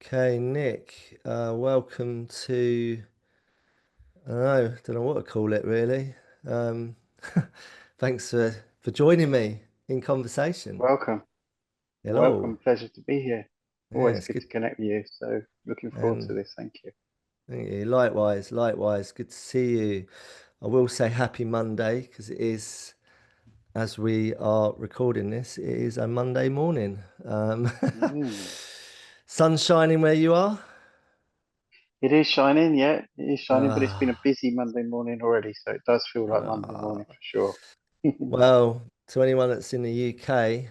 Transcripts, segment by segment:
Okay, Nick, welcome to, I don't know what to call it really. Um, thanks for joining me in conversation. Welcome. Hello. Welcome. Pleasure to be here. Yeah, Always it's good good. to connect with you. So looking forward to And this. Thank you. thank you. Likewise, likewise. Good to see you. I will say happy Monday because it is, as we are recording this, it is a Monday morning. Mm. Sun shining where you are? It is shining, yeah. It is shining, but it's been a Ah, busy Monday morning already, so it does feel like Monday morning ah. for sure. Well, to anyone that's in the UK,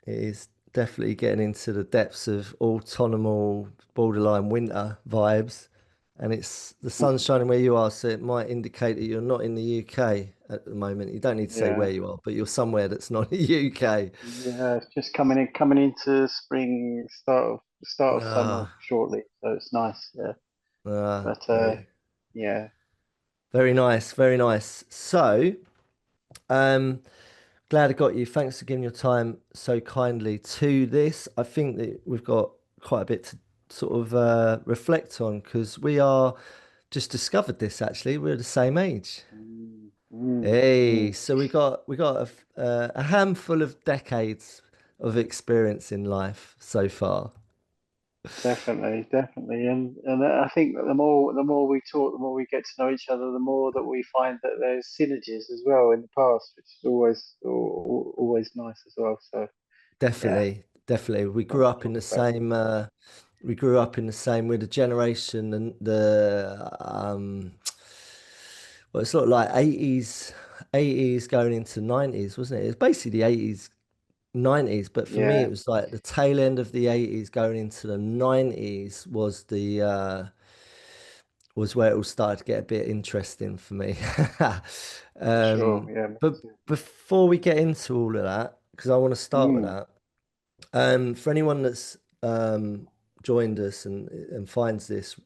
it is definitely getting into the depths of autumnal, borderline winter vibes. And it's the sun's shining where you are, so it might indicate that you're not in the UK at the moment. You don't need to say where Yeah. you are, but you're somewhere that's not the UK. Yeah, it's just coming into spring, start of summer Ah, shortly. So it's nice, yeah. But very, yeah. very nice, very nice. So, um, glad I got you. Thanks for giving your time so kindly to this. I think that we've got quite a bit to sort of reflect on because we are just discovered this actually. We're the same age. Mm, mm, Hey, mm. so we got a handful of decades of experience in life so far. Definitely, definitely, and I think that the more we talk, the more we get to know each other, the more that we find that there's synergies as well in the past, which is always nice as well. So yeah, Definitely, definitely. We grew lots to up in talk the about. same. We grew up in the same. We're the generation and well, it's sort of like 80s going into 90s, wasn't it? It was basically the 80s, 90s, but for me Yeah, it was like the tail end of the 80s going into the 90s was the was where it all started to get a bit interesting for me. for sure. Yeah, me But too. before we get into all of that, because I want to start with Mm. that, for anyone that's joined us and finds this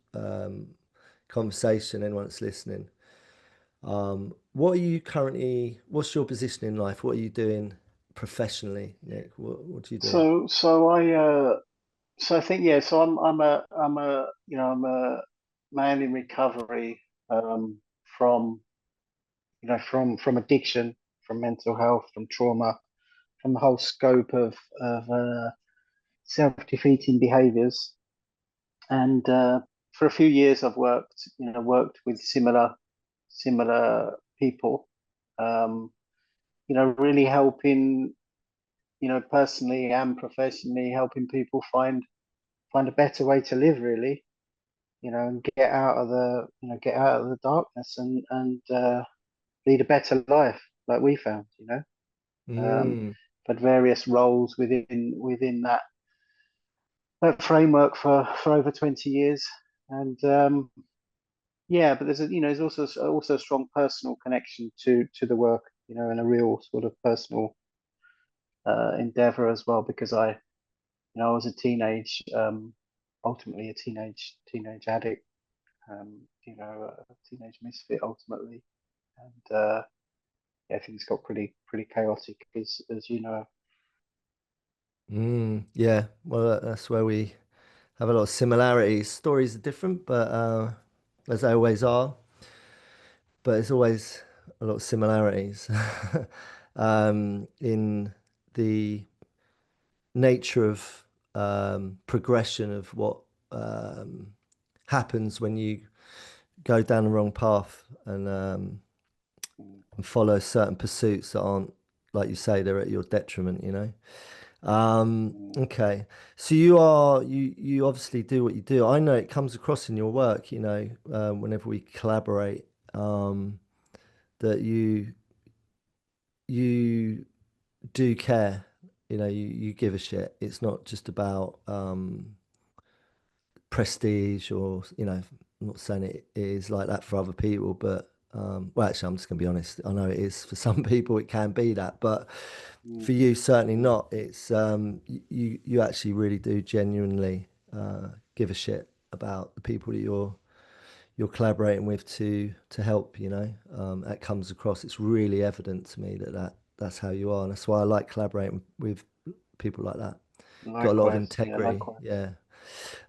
conversation, anyone that's listening, what are you currently, what's your position in life? What are you doing professionally, Nick? What do you do? So I think yeah. So I'm a man in recovery from from addiction, from mental health, from trauma, from the whole scope of self-defeating behaviors. And for a few years, I've worked with similar people. Um, really helping, personally and professionally, helping people find a better way to live, really. And get out of the darkness and lead a better life, like we found. Um, Mm, had various roles within that framework for over 20 years. And yeah, but there's also a strong personal connection to the work, and a real sort of personal endeavor as well, because I was a ultimately a teenage addict, a teenage misfit ultimately, and yeah, things got pretty chaotic as you know. yeah, well, that's where we have a lot of similarities. Stories are different, but as they always are, but there's always a lot of similarities in the nature of progression of what um, happens when you go down the wrong path Mm, and follow certain pursuits that aren't, like you say, they're at your detriment, you know? Okay. So you obviously do what you do. I know it comes across in your work, whenever we collaborate, that you do care. You give a shit. It's not just about prestige or, I'm not saying it is like that for other people, but well, actually, I'm just gonna be honest. I know it is for some people, it can be that, but mm, for you, certainly mm. not. It's you actually really do genuinely give a shit about the people that you're collaborating with to help. That comes across. It's really evident to me that's how you are, and that's why I like collaborating with people like that. Got a lot of Likewise, yeah, integrity. likewise. Yeah.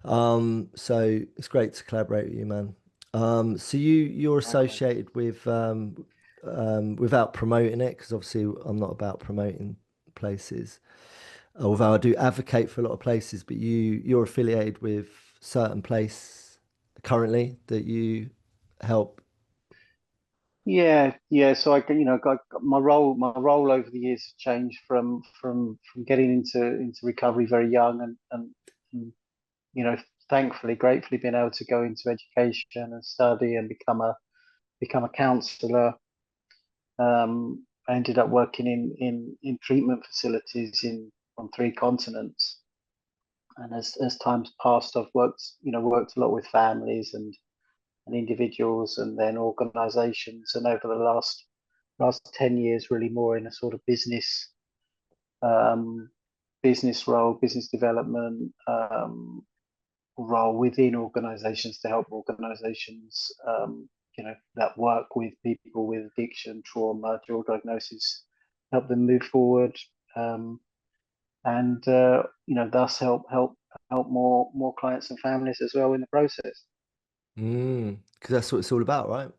So it's great to collaborate with you, man. So you're Likewise. associated without promoting it, because obviously I'm not about promoting places, although I do advocate for a lot of places, but you're affiliated with certain place currently that you help. Yeah, yeah. So got my role over the years has changed from getting into recovery very young and you know, thankfully, gratefully being able to go into education and study and become a counsellor. I ended up working in treatment facilities in on three continents. And as time's passed, I've worked a lot with families and individuals and then organizations. And over the last 10 years, really more in a sort of um, business role, business development role within organizations to help organizations, that work with people with addiction, trauma, dual diagnosis, help them move forward, um, and thus help more clients and families as well in the process. Because that's what it's all about, right?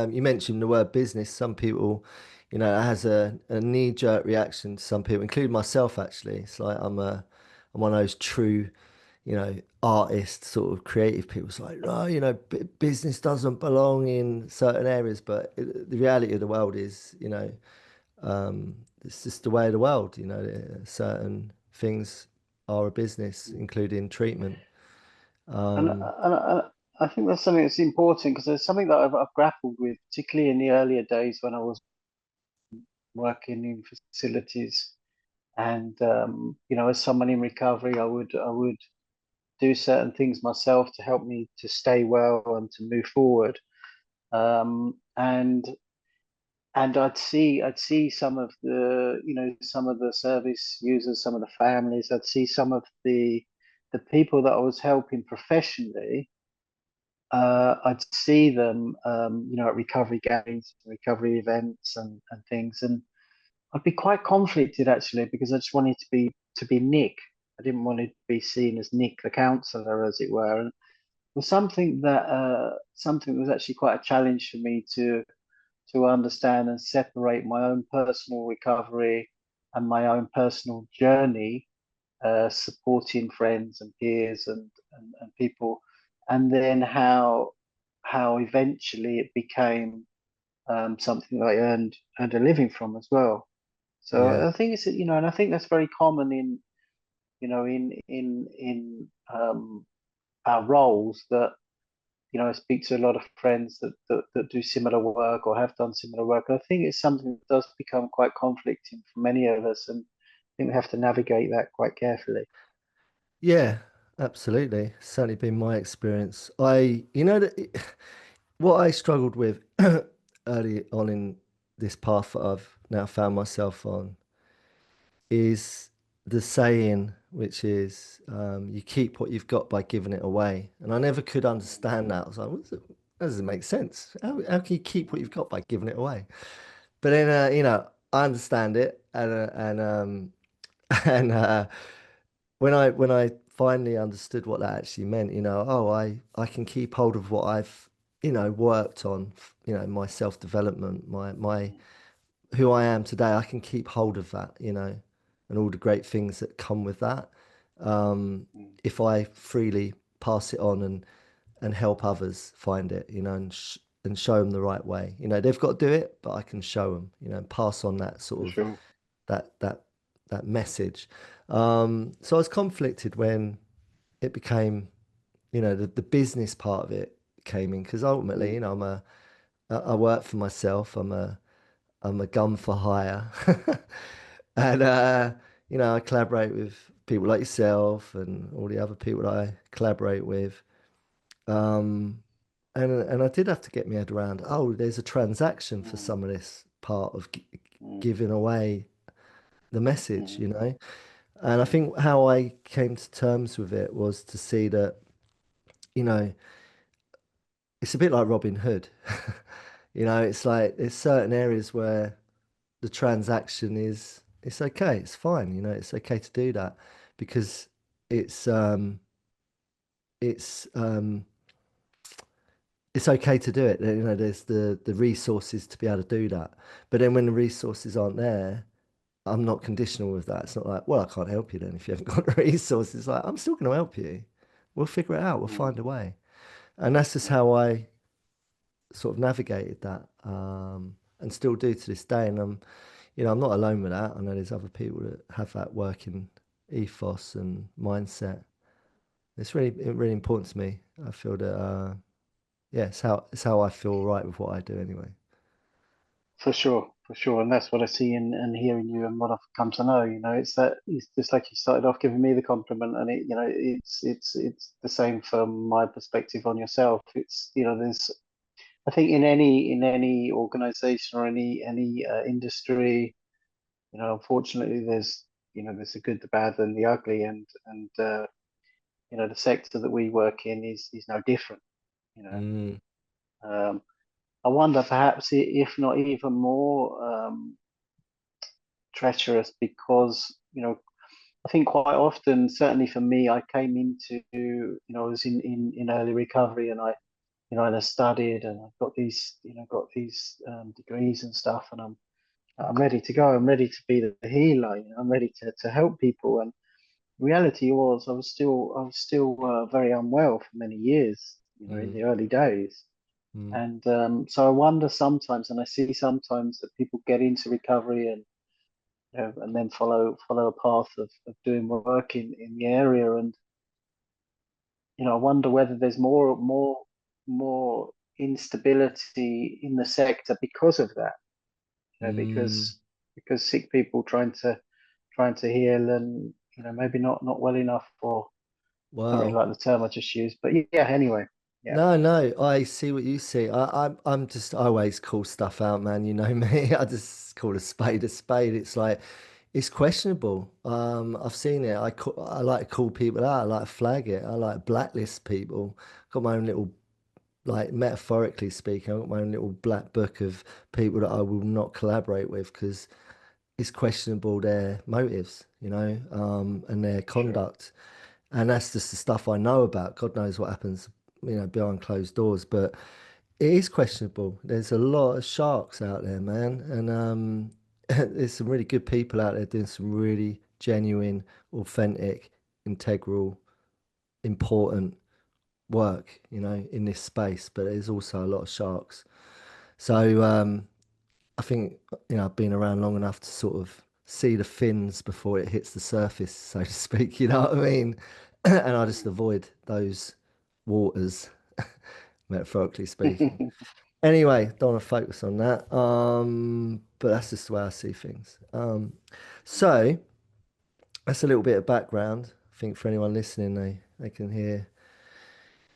You mentioned the word business. Some people, it has a knee-jerk reaction to some people, including myself, actually. It's like I'm one of those true, artist sort of creative people. It's like, no, business doesn't belong in certain areas, but the reality of the world is, it's just the way of the world. Certain things are a business, including treatment. And, Um, and, and I think that's something that's important because there's something that I've grappled with, particularly in the earlier days when I was working in facilities. And as someone in recovery, I would do certain things myself to help me to stay well and to move forward. And I'd see some of the service users, some of the families. I'd see some of the people that I was helping professionally. I'd see them, at recovery games, recovery events, and things, and I'd be quite conflicted actually because I just wanted to be Nick. I didn't want to be seen as Nick the counsellor, as it were. And it was something that was actually quite a challenge for me to understand and separate my own personal recovery and my own personal journey, supporting friends and peers and people, and then how eventually it became something that I earned a living from as well. yeah. So I think and I think that's very common in our roles that I speak to a lot of friends that do similar work or have done similar work. And I think it's something that does become quite conflicting for many of us, and I think we have to navigate that quite carefully. Yeah, absolutely. Certainly been my experience. That what I struggled with early on in this path that I've now found myself on is the saying, which is you keep what you've got by giving it away. And I never could understand that. I was like, that doesn't make sense. How can you keep what you've got by giving it away? But then, I understand it, and and when I finally understood what that actually meant, oh, I can keep hold of what I've, worked on, my self-development, my who I am today. I can keep hold of that, and all the great things that come with that. Mm. If I freely pass it on and help others find it, and show them the right way. They've got to do it, but I can show them, and pass on that For sort of sure. that that that message. So I was conflicted when it became, the business part of it came in, because ultimately, Mm. I work for myself. I'm a gun for hire, and I collaborate with people like yourself and all the other people that I collaborate with. Um, and I did have to get my head around. Oh, there's a transaction for Mm. some of this part of Mm. giving away the message, Mm. And I Mm. think how I came to terms with it was to see that, you know, it's a bit like Robin Hood. It's like there's certain areas where the transaction is it's okay, it's fine, it's okay to do that because it's it's um, it's okay to do it. You know, there's the resources to be able to do that. But then when the resources aren't there, I'm not conditional with that. It's not like, well, I can't help you then if you haven't got the resources. It's like, I'm still going to help you. We'll figure it out. We'll Mm, find a way. And that's just mm, how I sort of navigated that, and still do to this day. And I'm not alone with that. I know there's other people that have that working ethos and mindset. It's really important to me. I feel that, yeah, it's how I feel right with what I do anyway. for sure, for sure. And that's what I see and hearing you and what I've come to know. It's that it's just like you started off giving me the compliment, and it's the same from my perspective on yourself. There's I think in any organization or any industry, unfortunately, there's the good, the bad, and the ugly, and the sector that we work in is no different. You know, Mm, um, I wonder perhaps if not even more treacherous because I think quite often, certainly for me, I came into I was in early recovery and I studied and I've got these degrees and stuff, and I'm ready to go. I'm ready to be the healer. I'm ready to help people. And reality was, I was still very unwell for many years. In mm, the early days. mm, And so I wonder sometimes, and I see sometimes that people get into recovery and then follow a path of doing work in the area, and I wonder whether there's more instability in the sector because of that. mm. Because sick people trying to heal and maybe not well enough, or I don't really Well, like the term I just used, but yeah. Anyway, yeah. no, no, I see what you see. I always call stuff out, man. You know me. I just call a spade a spade. It's like it's questionable. I've seen it. I like to call people out. I like to flag it. I like to blacklist people. Got my own little, like, metaphorically speaking, I've got my own little black book of people that I will not collaborate with because it's questionable their motives, and their Sure. conduct. And that's just the stuff I know about. God knows what happens, behind closed doors. But it is questionable. There's a lot of sharks out there, man, and there's some really good people out there doing some really genuine, authentic, integral, important work, in this space. But there's also a lot of sharks. So I think, I've been around long enough to sort of see the fins before it hits the surface, so to speak. You know what I mean? And I just avoid those waters, metaphorically speaking. Anyway, don't want to focus on that. But that's just the way I see things. So that's a little bit of background. I think for anyone listening, they can hear,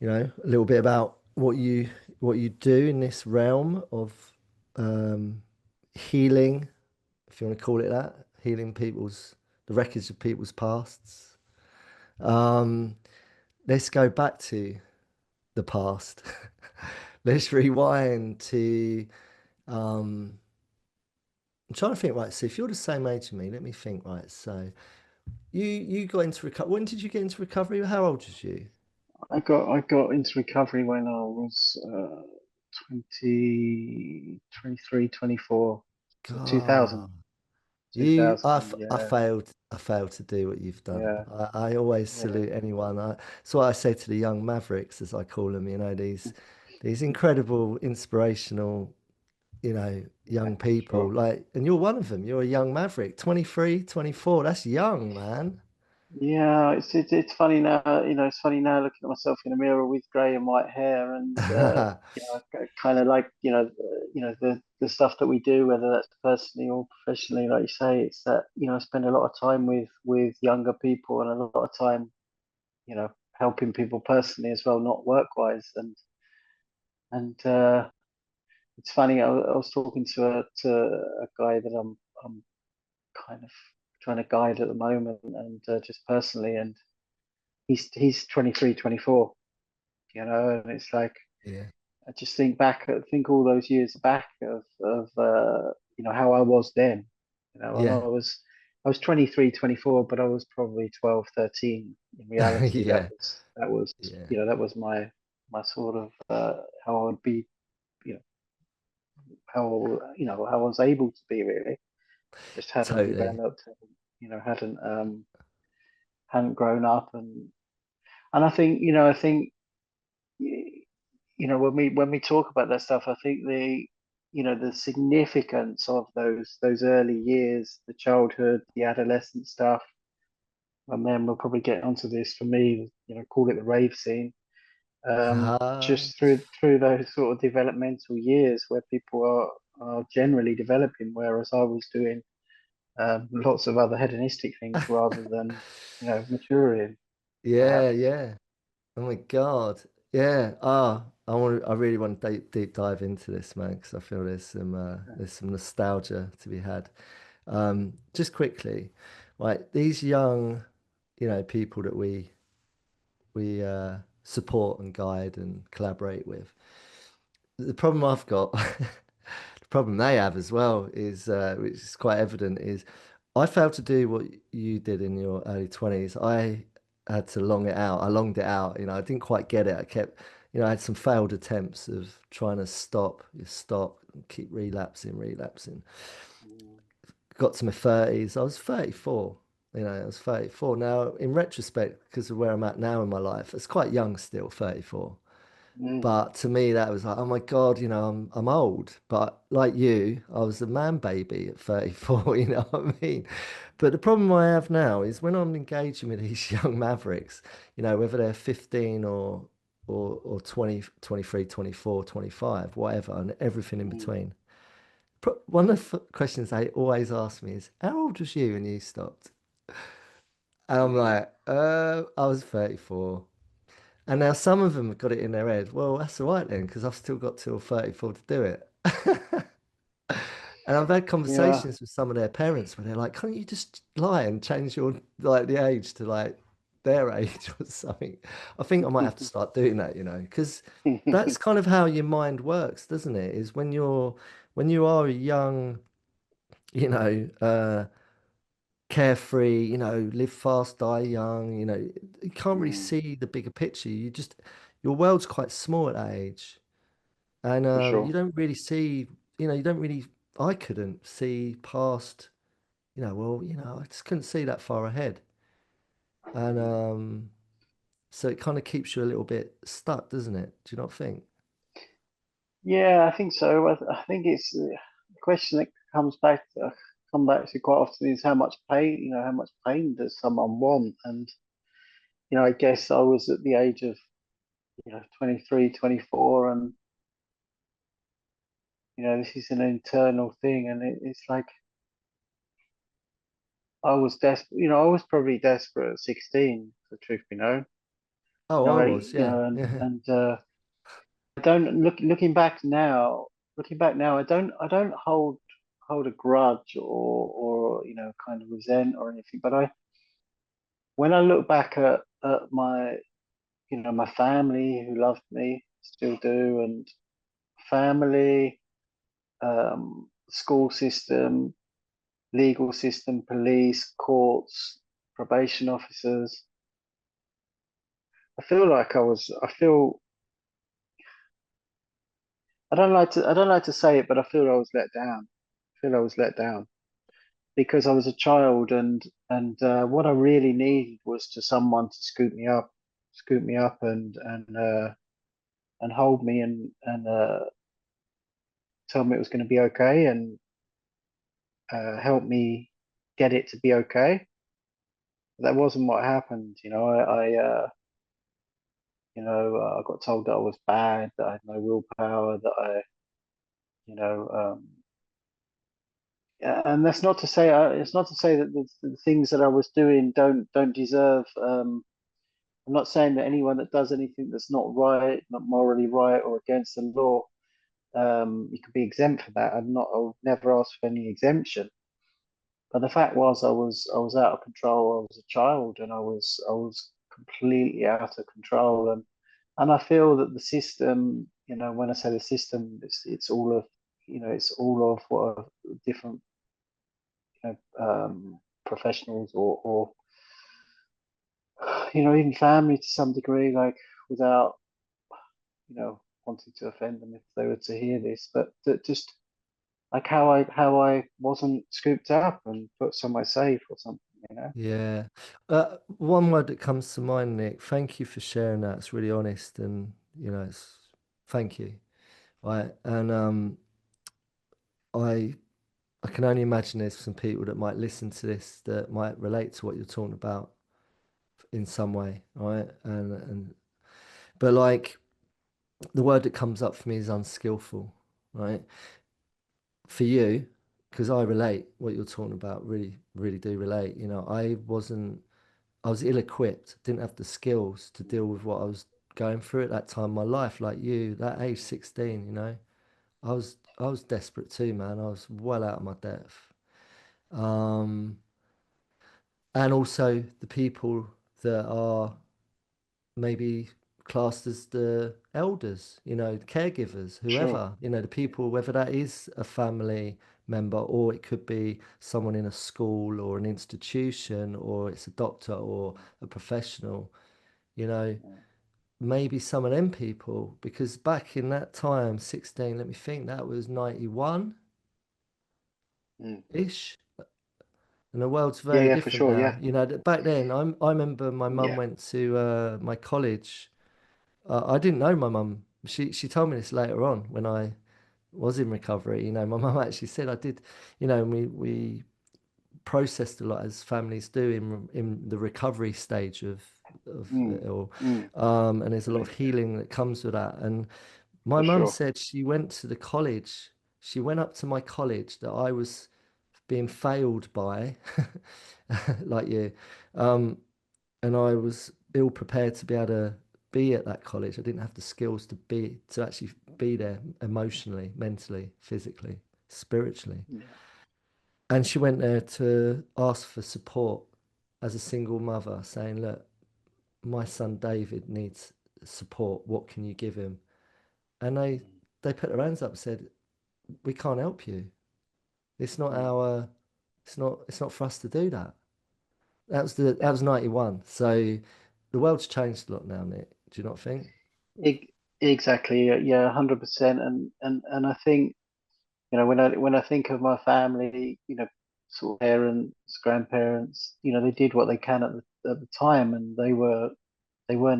a little bit about what you do in this realm of um, healing, if you want to call it that, healing the wreckage of people's pasts. Um, let's go back to the past. Let's rewind to. I'm trying to think. Right, so if you're the same age as me, let me think. Right, so you got into recovery. When did you get into recovery? How old was you? I got into recovery when I was 23, 24. So 2000, God, you, 2000. I Yeah, failed. I failed to do what you've done. yeah, I always yeah. salute anyone. That's what I say to the young mavericks, as I call them. These incredible, inspirational, young people. Sure. Like, and you're one of them. You're a young maverick, 23, 24. That's young, man. Yeah, it's funny now. It's funny now looking at myself in the mirror with grey and white hair, and kind of like the stuff that we do, whether that's personally or professionally. Like you say, it's that I spend a lot of time with younger people and a lot of time, helping people personally as well, not work wise. And it's funny. I was talking to a guy that I'm kind of trying to guide at the moment, and just personally, and he's 23, 24, and it's like Yeah. I just think all those years back of how I was then. And Yeah. I was 23, 24, but I was probably 12, 13. in reality, Yeah, that was yeah, that was my sort of how I would be, you know, how how I was able to be really. Just hadn't totally. developed, hadn't grown up, and I think when we talk about that stuff, I think the significance of those early years, the childhood, the adolescent stuff, and then we'll probably get onto this for me, call it the rave scene. Ah, Just through those sort of developmental years where people are generally developing, whereas I was doing lots of other hedonistic things rather than maturing, yeah, perhaps. yeah. Oh my God. Yeah. Ah, I really want to deep dive into this, man, because I feel there's some nostalgia to be had. Just quickly, right, these young, people that we support and guide and collaborate with. The problem I've got, the problem they have as well is, which is quite evident, is I failed to do what you did in your early 20s. I had to long it out. I longed it out. I didn't quite get it. I kept, I had some failed attempts of trying to stop, and keep relapsing. Mm, Got to my 30s. I was 34. I was 34. Now, in retrospect, because of where I'm at now in my life, it's quite young still, 34. mm, But to me, that was like, oh my God, I'm old. But like you, I was a man baby at 34, you know what I mean? But the problem I have now is when I'm engaging with these young mavericks, whether they're 15 or 20, 23, 24, 25, whatever, and everything in mm, between. One of the questions they always ask me is, how old was you when you stopped? And I'm mm. like, I was 34. And now some of them have got it in their head. Well, that's all right then, because I've still got till 34 to do it. And I've had Yeah. conversations with some of their parents where they're like, can't you just lie and change your like the age to like their age or something? I think I might have to start doing that, because that's kind of how your mind works, doesn't it? Is when you are a young, you know, carefree, live fast, die young, you can't really Mm, see the bigger picture. Your world's quite small at that age. And for you sure. don't really see, you don't really, I couldn't see past, well, I just couldn't see that far ahead. And Mm. so it kind of keeps you a little bit stuck, doesn't it? Do you not think? Yeah, I think so. I think it's the question that come back to quite often is how much pain, how much pain does someone want? And, I guess I was at the age of, 23, 24, and, this is an internal thing. And it's like I was desperate, I was probably desperate at 16, the truth be known. Oh, I was, yeah. Yeah. And I don't looking back now, I don't hold a grudge or kind of resent or anything. But when I look back at my my family who loved me, still do, and family, school system, legal system, police, courts, probation officers, I feel I don't like to say it, but I feel I was let down. I feel I was let down because I was a child, and what I really needed was to someone to scoop me up, and hold me, and tell me it was going to be okay, and help me get it to be okay. That wasn't what happened. I got told that I was bad, that I had no willpower, that you know, um, yeah, and that's not to say it's not to say that the things that I was doing don't deserve. I'm not saying that anyone that does anything that's not right, not morally right, or against the law, you could be exempt from that. I'll never ask for any exemption. But the fact was, I was out of control. I was a child, and I was completely out of control. And I feel that the system, when I say the system, it's all of, it's all of what are different, professionals or even family to some degree, like without, wanting to offend them if they were to hear this, but that just like how I wasn't scooped up and put somewhere safe or something. Yeah. One word that comes to mind, Nick, thank you for sharing that. It's really honest and, it's thank you. Right. And I I can only imagine there's some people that might listen to this that might relate to what you're talking about in some way, right? And but like the word that comes up for me is unskillful, right? For you, because I relate what you're talking about, really, really do relate. I was ill-equipped, didn't have the skills to deal with what I was going through at that time in my life, like you, that age 16, I was desperate too, man. I was well out of my depth. Um, and also the people that are maybe classed as the elders, caregivers, Sure. whoever, the people, whether that is a family member or it could be someone in a school or an institution or it's a doctor or a professional, you know, Yeah. maybe some of them people, because back in that time, 16, let me think, that was 91-ish. Mm. And the world's Yeah, very yeah, for different sure. now. Yeah, Back then, I remember my mum yeah. went to my college. I didn't know my mum. She told me this later on when I was in recovery. My mum actually said I did. And we processed a lot as families do in the recovery stage of Mm. it all. Mm. And there's a lot of Absolutely, healing that comes with that. And my for mum sure. said she went to the college. She went up to my college that I was being failed by, like you. Um, and I was ill prepared to be able to be at that college. I didn't have the skills to actually be there emotionally, mentally, physically, spiritually. Yeah. And she went there to ask for support as a single mother, saying, "Look, my son David needs support. What can you give him?" And Mm. they put their hands up and said, "We can't help you. It's not Mm. our it's not for us to do that." That was 91. So the world's changed a lot now, Nick. Do you not think? E- exactly. Yeah, 100%. And I think, when I think of my family, sort of parents, grandparents, they did what they can at the time, and they weren't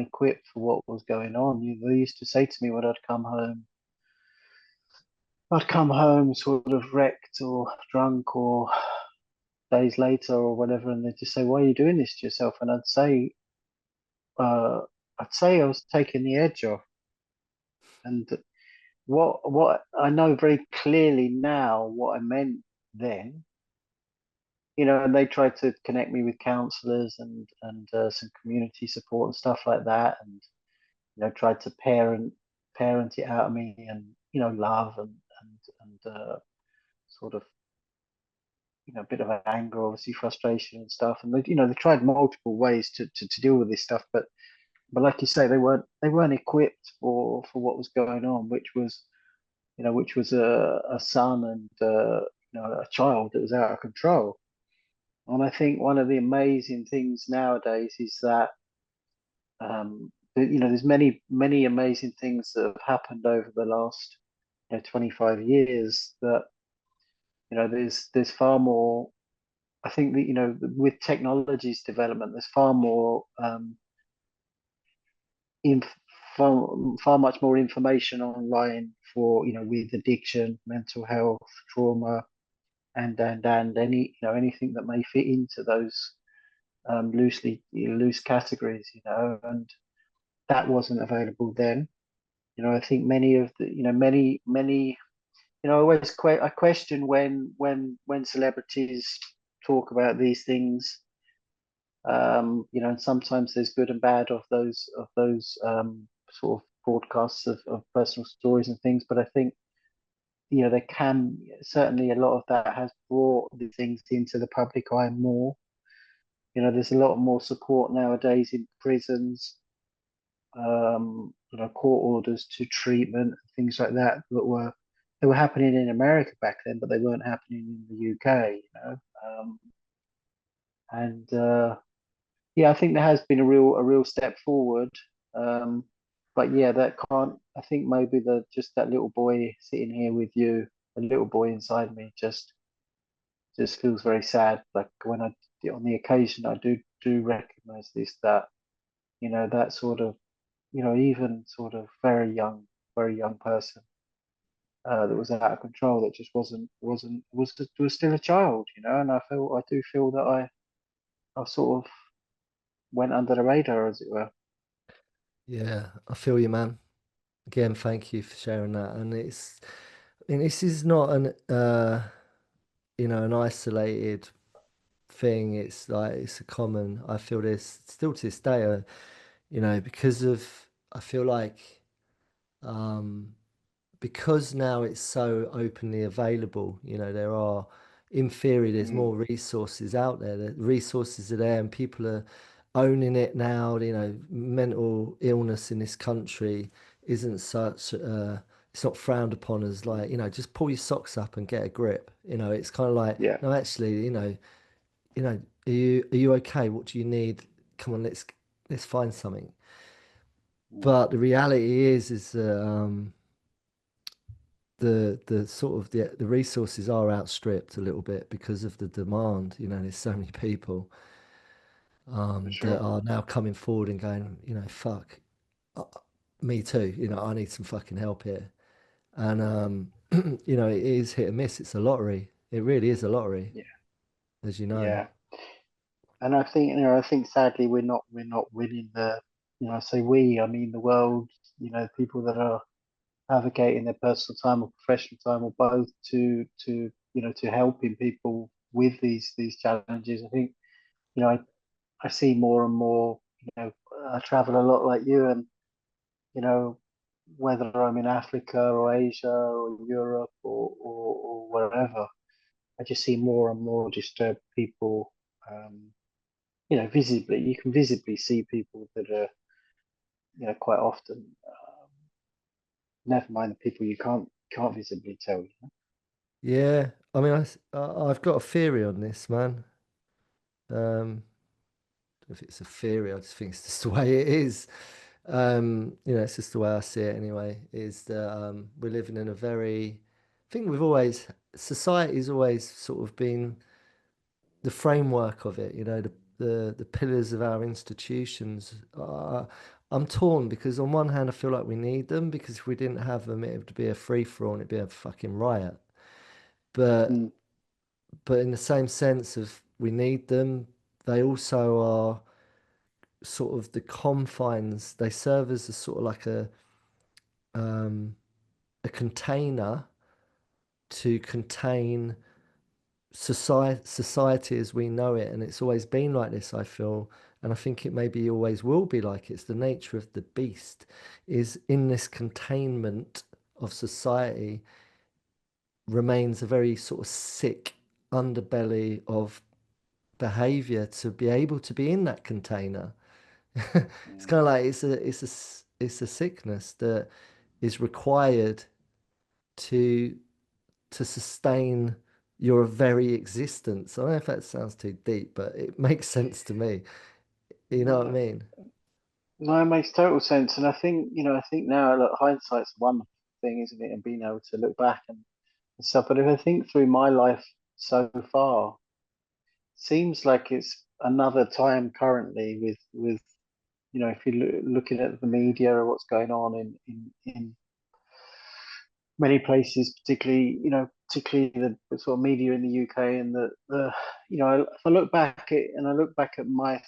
equipped for what was going on. They used to say to me when I'd come home sort of wrecked or drunk or days later or whatever, and they'd just say, "Why are you doing this to yourself?" And uh, I'd say I was taking the edge off. And what I know very clearly now what I meant then, and they tried to connect me with counselors and some community support and stuff like that, and tried to parent it out of me, and love and sort of a bit of anger, obviously frustration and stuff, and they tried multiple ways to deal with this stuff, but like you say, they weren't equipped for what was going on, which was a son and a child that was out of control. And I think one of the amazing things nowadays is that there's many amazing things that have happened over the last 25 years that there's far more. I think that with technology's development, there's far more inf- far much more information online for with addiction, mental health, trauma, and anything that may fit into those loose categories, and that wasn't available then. I think many of the many I question when celebrities talk about these things. And sometimes there's good and bad of those sort of broadcasts of personal stories and things. But I think there can certainly a lot of that has brought the things into the public eye more. There's a lot more support nowadays in prisons, court orders to treatment, things like that that were happening in America back then, but they weren't happening in the UK. And yeah, I think there has been a real step forward. Um, but yeah, that can't. I think maybe the just that little boy sitting here with you, a little boy inside me, just feels very sad. Like when I on the occasion I do recognize this, that that sort of even sort of very young person that was out of control, that just was still a child, and I do feel that I sort of went under the radar, as it were. Yeah, I feel you, man. Again, thank you for sharing that. And this is not an isolated thing. It's like it's a common. I feel this still to this day. Because of I feel like um, because now it's so openly available. There are in theory there's Mm, more resources out there. The resources are there, and people are owning it now. Mental illness in this country isn't such. It's not frowned upon as like just pull your socks up and get a grip. It's kind of like yeah. no, actually, are you okay? What do you need? Come on, let's find something. Mm, But the reality is the sort of the resources are outstripped a little bit because of the demand. There's so many people for that sure. are now coming forward and going, fuck, uh, me too. I need some fucking help here. And it is hit and miss. It's a lottery. It really is a lottery, Yeah, as you know. yeah. And I think I think sadly we're not winning the I say we, I mean the world, people that are navigating their personal time or professional time or both to helping people with these challenges. I think I see more and more. I travel a lot like you, and you know whether I'm in Africa or Asia or Europe or wherever, I just see more and more disturbed people. Um, visibly, you can visibly see people that are quite often. Never mind the people you can't visibly tell. Yeah, I mean, I've got a theory on this, man. Um, if it's a theory, I just think it's just the way it is. It's just the way I see it anyway, is that we're living in a very, I think society's always sort of been the framework of it, the pillars of our institutions. I'm torn because on one hand, I feel like we need them because if we didn't have them, it would be a free for all and it'd be a fucking riot. But, Mm, but in the same sense of we need them, they also are sort of the confines. They serve as a sort of like um, a container to contain society as we know it, and it's always been like this, I feel, and I think it maybe always will be like it's the nature of the beast, is in this containment of society remains a very sort of sick underbelly of behavior to be able to be in that container. It's mm, kind of like it's a sickness that is required to sustain your very existence. I don't know if that sounds too deep, but it makes sense to me. You know what I no, mean? no, it makes total sense. And I think I think now, look, hindsight's a wonderful thing, isn't it? And being able to look back and stuff. But if I think through my life so far, seems like it's another time currently with if you're looking at the media or what's going on in many places, particularly the sort of media in the UK, and the if I look back and I look back at my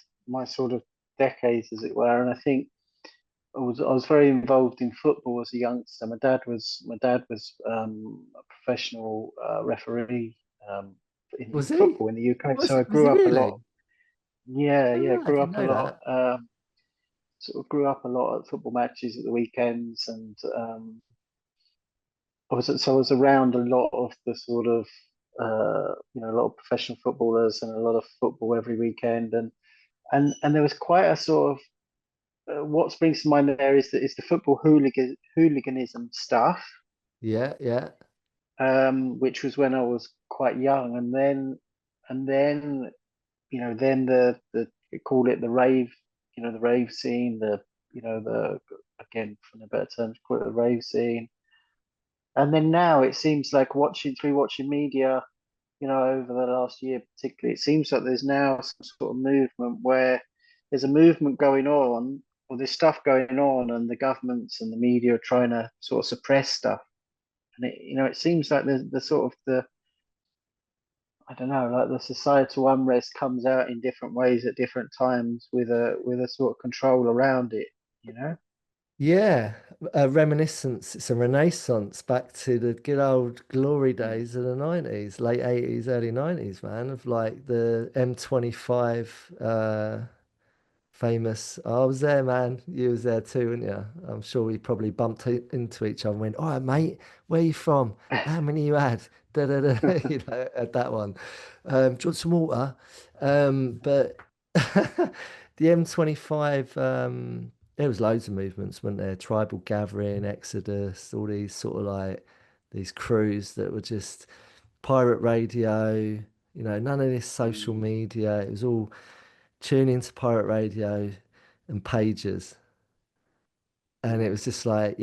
sort of decades, as it were, and I think I was very involved in football as a youngster. My dad was a professional referee Was in he? football in the UK, Was so I was he grew up a lot. really? Yeah, yeah, Oh, I grew didn't up a know lot. that. Sort of grew up a lot at football matches at the weekends, and I was around a lot of the sort of a lot of professional footballers and a lot of football every weekend, and there was quite a sort of what springs to mind there is the football hooliganism stuff, Yeah, yeah, which was when I was quite young, and then then the call it the rave, the rave scene, the again, for the better terms, call it the rave scene. And then now it seems like watching media, over the last year particularly, it seems like there's now some sort of movement where there's a movement going on, or there's stuff going on, and the governments and the media are trying to sort of suppress stuff. And it seems like the sort of the I don't know, like the societal unrest comes out in different ways at different times with a sort of control around it, you know? Yeah, a reminiscence. It's a renaissance back to the good old glory Mm. days of the 90s, late 80s, early 90s, man, of like the M25 famous. I was there, man. You was there too, weren't you? I'm sure we probably bumped into each other and went, "All right, mate, where you from? How many you had?" Da, da, da, at that one. Do you want some water? But the M25, there was loads of movements, weren't there? Tribal gathering, Exodus, all these sort of like these crews that were just pirate radio, none of this social Mm. media. It was all tune into pirate radio and pages. And it Mm. was just like,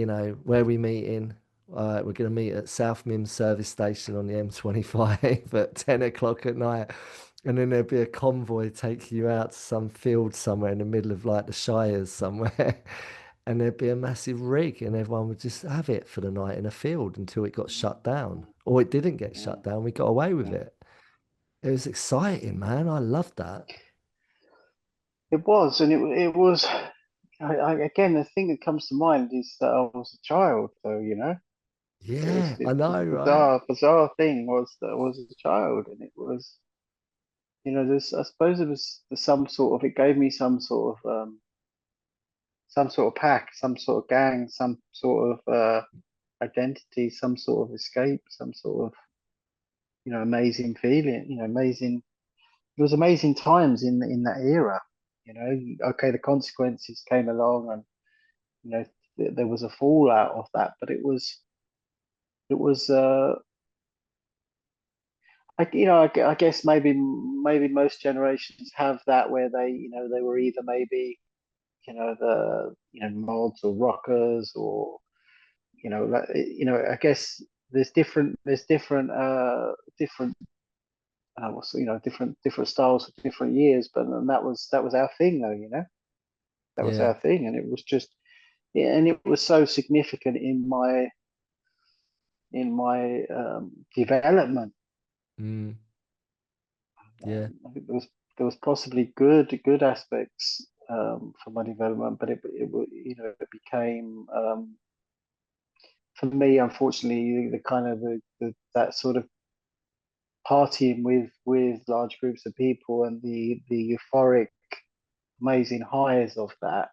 where we meeting? We're going to meet at South Mim service station on the M25 at 10 o'clock at night. And then there'd be a convoy taking you out to some field somewhere in the middle of like the Shires somewhere. And there'd be a massive rig, and everyone would just have it for the night in a field until it got shut down. Or it didn't get shut Mm. down. We got away with Mm. it. It was exciting, man. I loved that. It was, and it was. Again, the thing that comes to mind is that I was a child, though. Yeah, I The know, right? bizarre thing was that I was a child, and it was, I suppose it was some sort of, it gave me some sort of pack, some sort of gang, some sort of identity, some sort of escape, some sort of, amazing feeling, amazing. It was amazing times in that era. Okay, the consequences came along, and there was a fallout of that, but it was. I guess maybe most generations have that where they were either maybe the mods or rockers or I guess there's different what's different styles for different years, but and that was our thing though, that was Yeah. our thing, and it was just yeah, and it was so significant in my development. Mm, yeah. I think there was possibly good aspects for my development, but it became for me, unfortunately, the kind of that sort of partying with large groups of people and the euphoric, amazing highs of that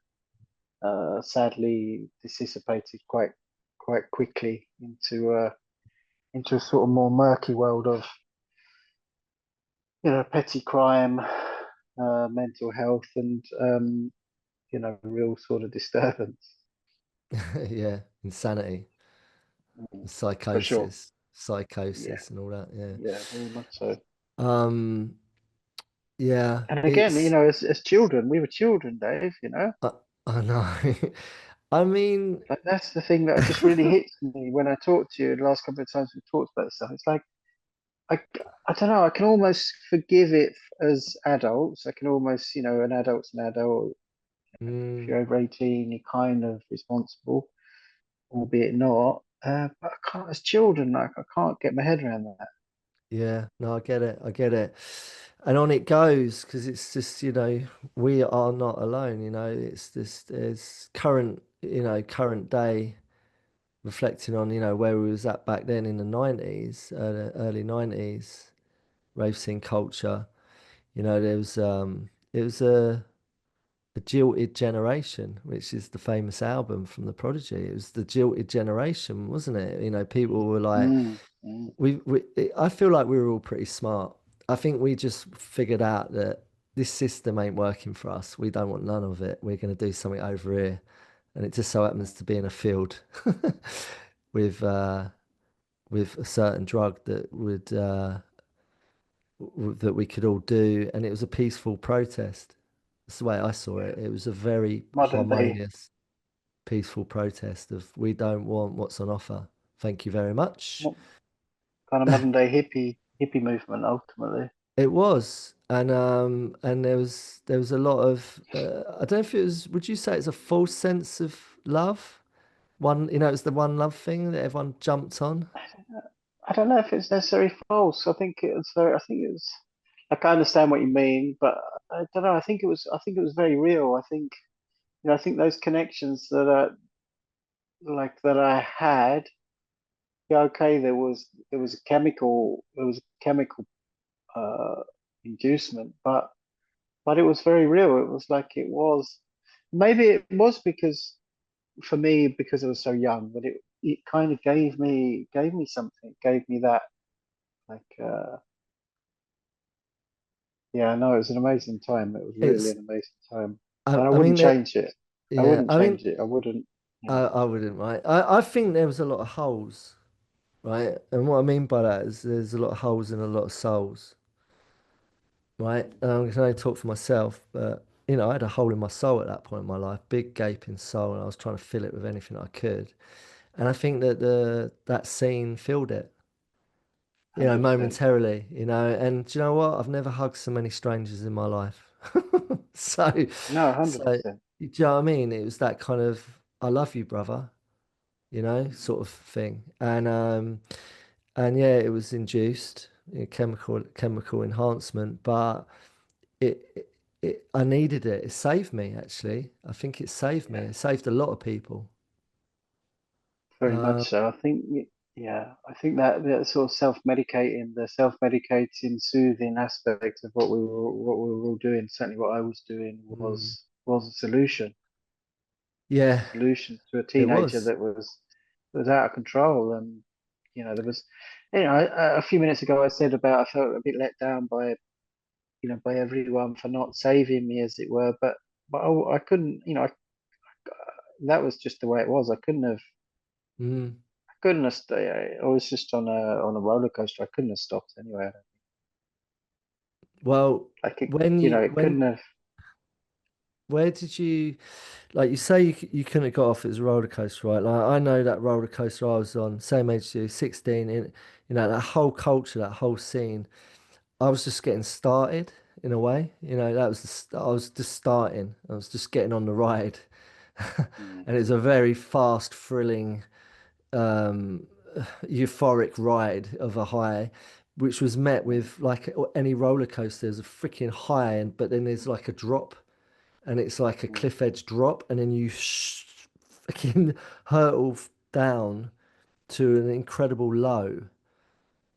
sadly dissipated quite quickly into a sort of more murky world of petty crime, mental health, and real sort of disturbance. Yeah. Insanity, For sure. psychosis, Yeah, psychosis and all that. Yeah. yeah, very much so. Um, yeah, And again, it's as children, we were children, Dave. I, I know. I mean, That's the thing that just really hits me when I talk to you. The last couple of times we talked about this stuff, it's like I, I don't know. I can almost forgive it as adults. I can almost, an adult's an adult. If mm, you're over 18, you're kind of responsible, albeit not. But I can't, as children, like I can't get my head around that. yeah, no, I get it. I get it. And on it goes because it's just, we are not alone, it's just it's current, current day reflecting on, where we was at back then in the 90s, early 90s, rave scene culture. There was it was a Jilted Generation, which is the famous album from The Prodigy. It was the Jilted Generation, wasn't it? People were like, Mm, mm, we I feel like we were all pretty smart. I think we just figured out that this system ain't working for us. We don't want none of it. We're going to do something over here, and it just so happens to be in a field with uh, with a certain drug that that we could all do, and it was a peaceful protest. That's the way I saw Yeah. it. It was a very Modern day, harmonious, peaceful protest of we don't want what's on offer. Thank you very much. mo- kind of modern day hippie movement ultimately. It was, and there was a lot of I don't know if it was. Would you say it's a false sense of love? One, it's the one love thing that everyone jumped on. I don't know if it's necessarily false. I think it's very. I think it's. Like, I understand what you mean, but I don't know. I think it was. I think it was very real. I think I think those connections that that I had. Yeah, okay. There was a chemical uh, inducement, but it was very real. It was like it was. Maybe it was because for me because I was so young, but it kind of gave me something. It gave me that like. Yeah, no, it was an amazing time. It was really It's, an amazing time, I, and I I wouldn't mean, change it. I yeah, wouldn't I mean, change it. I wouldn't, you know. I wouldn't, right? I think there was a lot of holes, right? And what I mean by that is there's a lot of holes in a lot of souls, right? I can only talk for myself, but I had a hole in my soul at that point in my life, big gaping soul, and I was trying to fill it with anything I could. And I think that that scene filled it, 100%. momentarily, and do you know what? I've never hugged so many strangers in my life. So, No, hundred so, percent. do you know what I mean? It was that kind of, I love you, brother, sort of thing. And yeah, it was induced, chemical enhancement, but I needed it. It saved me, actually. I think it saved me. Yeah, It saved a lot of people. very Uh, much so. Yeah, I think that sort of self-medicating, the self-medicating, soothing aspect of what we were all doing, certainly what I was doing, mm, was a solution. Was yeah, a solution to a it teenager was. that was out of control, and there was, a few minutes ago I said about I felt a bit let down by by everyone for not saving me, as it were. But I couldn't, that was just the way it was. Mm. I couldn't have stayed. I was just on a roller coaster. I couldn't have stopped anyway. Well, Like it, when you it couldn't when have. where did you like you say you couldn't have got off it was a roller coaster, right? Like I know that roller coaster I was on, same age as you, 16, in that whole culture, that whole scene. I was just getting started in a way. That was I was just starting. I was just getting on the ride. Mm, And it's a very fast, thrilling, um, euphoric ride of a high, which was met mm, with like any roller coaster. There's a freaking high, and but then there's like a drop, and it's like a mm, cliff edge drop, and then you freaking hurtle down to an incredible low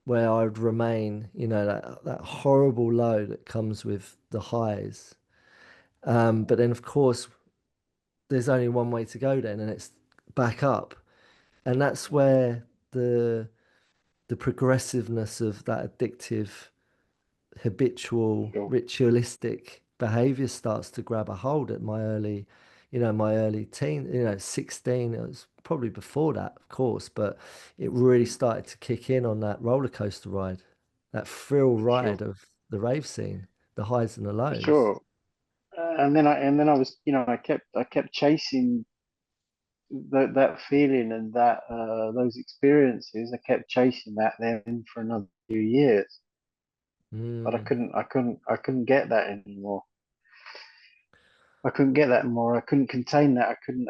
where I'd remain, that horrible low that comes with the highs. But then, of course, there's only one way to go then, and it's back up. And that's mm. where the progressiveness of that addictive, habitual, Sure. ritualistic behavior starts to grab a hold at my early teen, 16. It was probably before that, of course, but it really Mm, started to kick in on that roller coaster ride, that thrill for sure. ride of the rave scene, the highs and the For lows. sure. And then I was, I kept chasing that feeling and that those experiences. I kept chasing that then for another few years, but I Mm. couldn't, I couldn't, I couldn't get that anymore. I couldn't get that anymore. I couldn't contain that. I couldn't,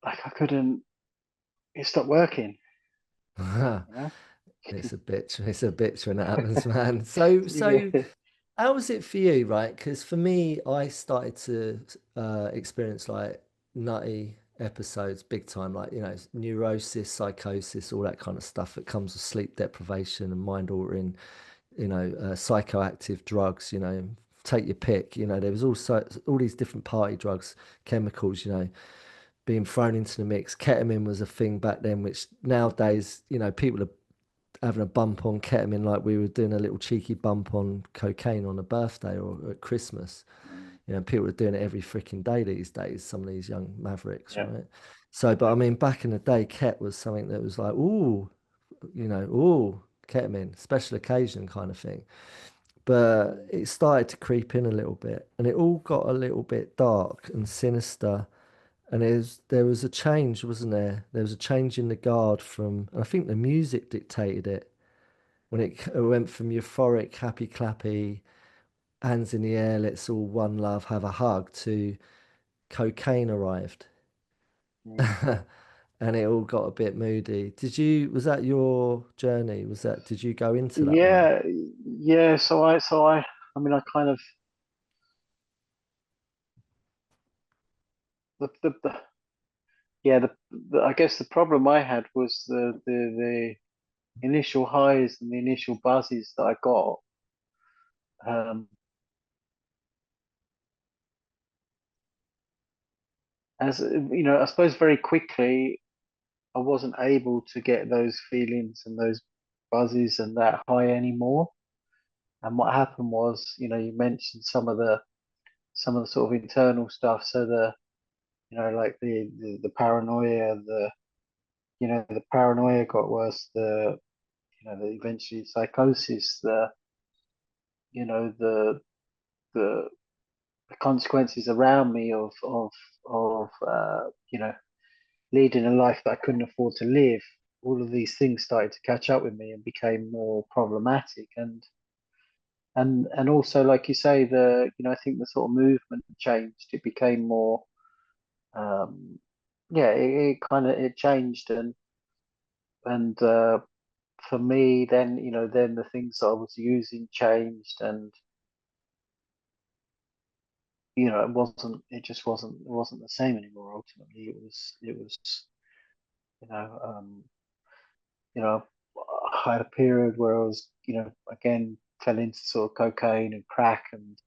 I couldn't. It stopped working. You know? It's a bitch. It's a bitch when it happens, man. So Yeah. how was it for you, right? Because for me, I started to experience like nutty episodes big time, like, neurosis, psychosis, all that kind of stuff that comes with sleep deprivation and mind altering, psychoactive drugs, take your pick. There was also all these different party drugs, chemicals, being thrown into the mix. Ketamine was a thing back then, which nowadays, people are having a bump on ketamine like we were doing a little cheeky bump on cocaine on a birthday or at Christmas. Mm, People are doing it every freaking day these days, some of these young mavericks, yeah. right? So, but I Yeah. mean, back in the day, ket was something that was like, ooh, ooh, ketamine, special occasion kind of thing. but it started to creep in a little bit, and it all got a little bit dark and sinister. And there was a change, wasn't there? There was a change in the guard from, and I think the music dictated it when it went from euphoric, happy, clappy, hands in the air, let's all one love, have a hug, to cocaine arrived. Mm. And it all got a bit moody. Was that your journey? Did you go into that way? Yeah, yeah. I mean, I kind of the yeah, I guess the problem I had was the initial highs and the initial buzzes that I got. Um, as you know, I suppose very quickly I wasn't able to get those feelings and those buzzes and that high anymore. And what happened was, you mentioned some of the sort of internal stuff. So like the paranoia, the paranoia got worse. The eventually psychosis, you know, the the consequences around me of leading a life that I couldn't afford to live. All of these things started to catch up with me and became more problematic. And also, like you say, I think the sort of movement changed. It became more, um, yeah, it kind of it changed. And for me, then the things that I was using changed. And it just wasn't the same anymore. Ultimately, it was you know um, I had a period where I was, again fell into sort of cocaine and crack, and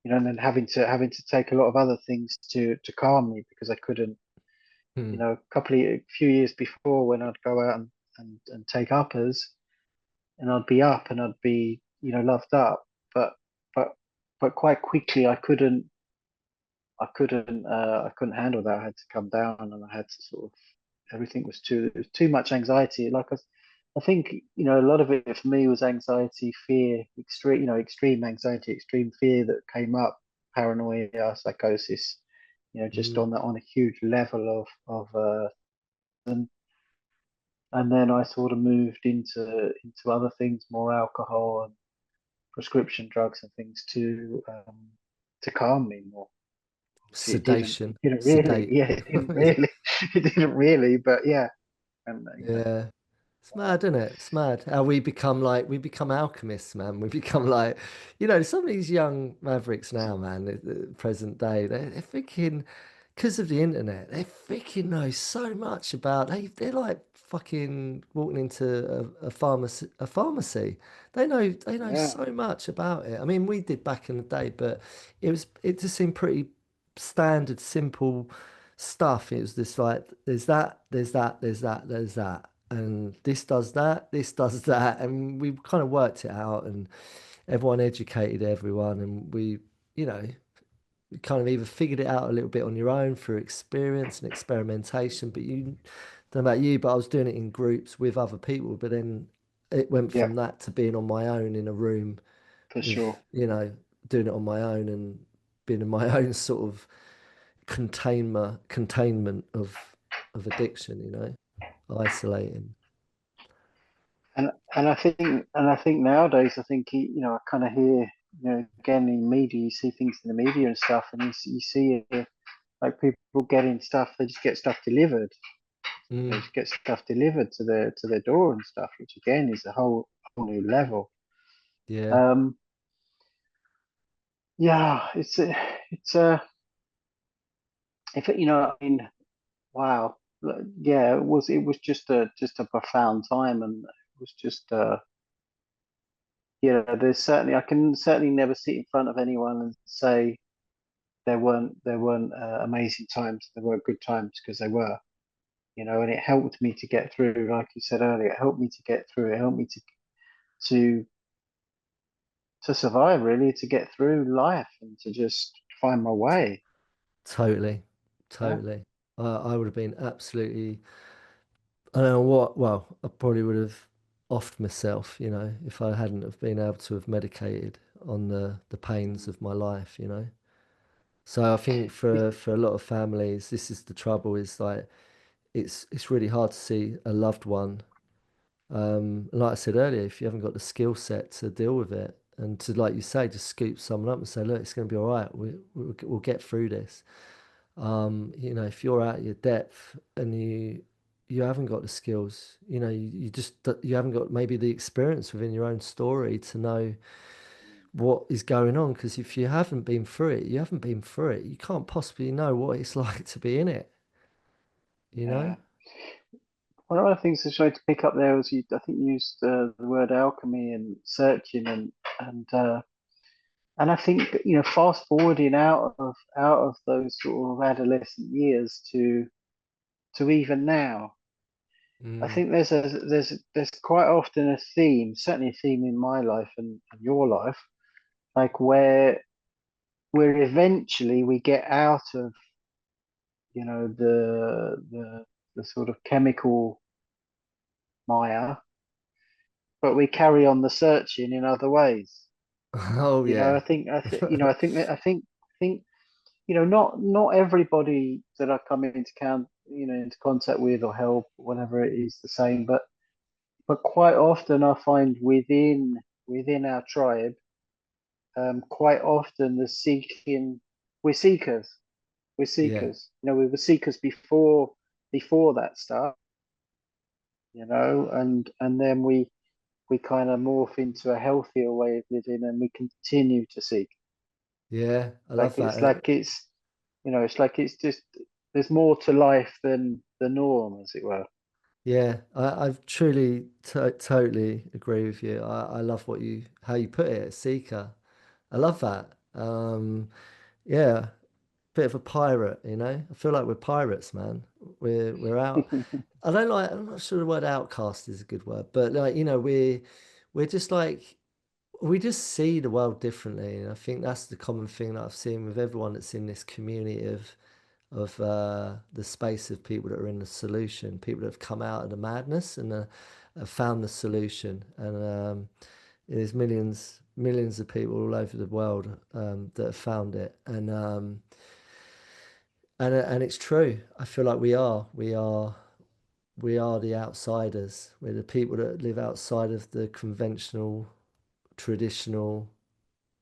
then having to take a lot of other things to calm me, because I couldn't. Hmm. A few years before, when I'd go out and take uppers, and I'd be up and I'd be, loved up, but but but quite quickly I couldn't handle that. I had to come down, and I had to sort of, everything was too much anxiety. I think, a lot of it for me was anxiety, fear, extreme anxiety, extreme fear that came up, paranoia, psychosis, just Mm. on a huge level and and then I sort of moved into other things, more alcohol and prescription drugs and things to calm me more. Obviously, it didn't. Sedation, It didn't really. sedate. Yeah, it didn't really. It didn't really. But yeah, and Yeah. It's mad, isn't it? It's mad how we become alchemists, man. We become like, some of these young mavericks now, man, the present day, they're thinking, because of the internet, they freaking know so much about, they're like fucking walking into a pharmacy. They know yeah, so much about it. I mean, we did back in the day, but it just seemed pretty standard, simple stuff. It was just like, there's that, there's that, there's that, there's that. And this does that. And we kind of worked it out, and everyone educated everyone. And you know, we kind of either figured it out a little bit on your own through experience and experimentation. But don't know about you, but I was doing it in groups with other people. But then it went yeah, from that to being on my own in a room for with, sure. doing it on my own and being in my own sort of containment of addiction, isolating. And I think nowadays, I think, I kind of hear, again in media, you see things in the media and stuff, and you see like people getting stuff. They just get stuff delivered. They Mm, just get stuff delivered to their door and stuff, which again is a whole new level. yeah, Um, yeah, it's a if it, I mean, wow, yeah, it was just a profound time, and it was just there's certainly I can certainly never sit in front of anyone and say there weren't amazing times. There were good times, because they were, and it helped me to get through. Like you said earlier, it helped me to get through. It helped me to to survive, really, to get through life and to just find my way. totally, Yeah, totally. I would have been absolutely. I don't know what. Well, I probably would have. offed myself, if I hadn't have been able to have medicated on the pains of my life, So I think for a lot of families, this is the trouble, is like it's really hard to see a loved one. Like I said earlier, if you haven't got the skill set to deal with it and to, like you say, just scoop someone up and say, look, it's going to be all right. We'll get through this. If you're out of your depth and you haven't got the skills, you just you haven't got maybe the experience within your own story to know what is going on. Because if you haven't been through it, you haven't been through it. You can't possibly know what it's like to be in it, you know? Yeah. One of the things I tried to pick up there was I think you used the word alchemy and searching and and I think fast forwarding out of those sort of adolescent years to even now, I Mm. think there's quite often a theme, certainly a theme in my life and your life, like where eventually we get out of the sort of chemical mire, but we carry on the searching in other ways. Oh I yeah. think I think not everybody that I come into contact with or help, whatever it is, the same, but quite often I find within our tribe, quite often the seeking we're seekers. We're Yeah. seekers. We were seekers before that stuff, and then we kind of morph into a healthier way of living, and we continue to seek. Yeah. I Like love that. it's like it's like it's just there's more to life than the norm, as it were. Yeah, I truly totally agree with you. I love how you put it, seeker. I love that. Yeah, bit of a pirate, I feel like we're pirates, man. We're out. I'm not sure the word outcast is a good word, but like, we're just like we just see the world differently. And I think that's the common thing that I've seen with everyone that's in this community of the space of people that are in the solution, people that have come out of the madness and have found the solution. And there's millions of people all over the world that have found it. And it's true. I feel like we are the outsiders. We're the people that live outside of the conventional, traditional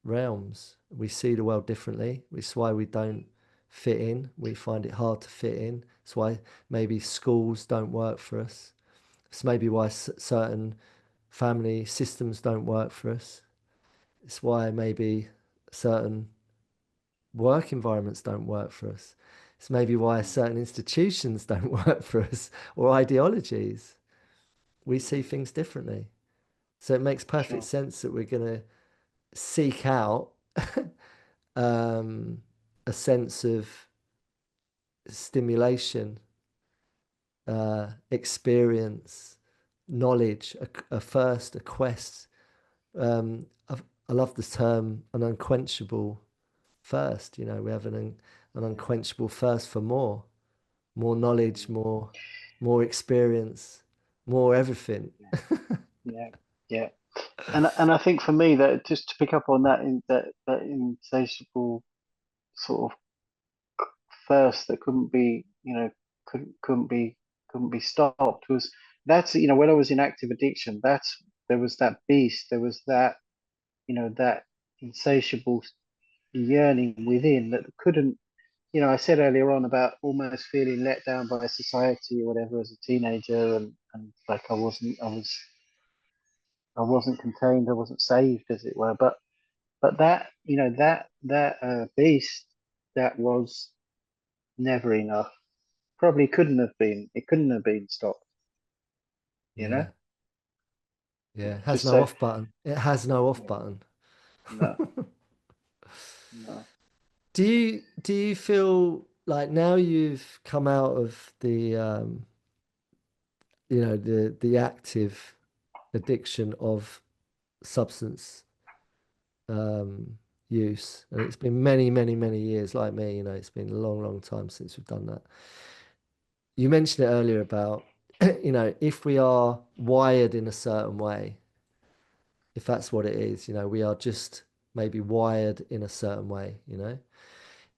realms. We see the world differently. It's why we don't fit in. We find it hard to fit in. It's why maybe schools don't work for us. It's maybe why certain family systems don't work for us. It's why maybe certain work environments don't work for us. It's maybe why certain institutions don't work for us or ideologies. We see things differently. So it makes perfect Sure. sense that we're going to seek out um, a sense of stimulation, experience, knowledge, a quest. Um, I, I love the term an unquenchable thirst. We have an Yeah. unquenchable thirst for more knowledge, more experience, more everything. Yeah. Yeah. Yeah. And I think for me that just to pick up on that insatiable sort of thirst that couldn't be stopped was that's when I was in active addiction, that's there was that beast, there was that insatiable yearning within that couldn't. I said earlier on about almost feeling let down by society or whatever as a teenager, and like I wasn't contained, I wasn't saved, as it were. But that beast that was never enough. Probably couldn't have been. It couldn't have been stopped. You know, Yeah, yeah. It has just no so off button. It has no off yeah, button. no, no, Do you feel like now you've come out of the active addiction of substance um use, and it's been many, many, many years, like me, it's been a long, long time since we've done that. You mentioned it earlier about if we are wired in a certain way, if that's what it is, we are just maybe wired in a certain way.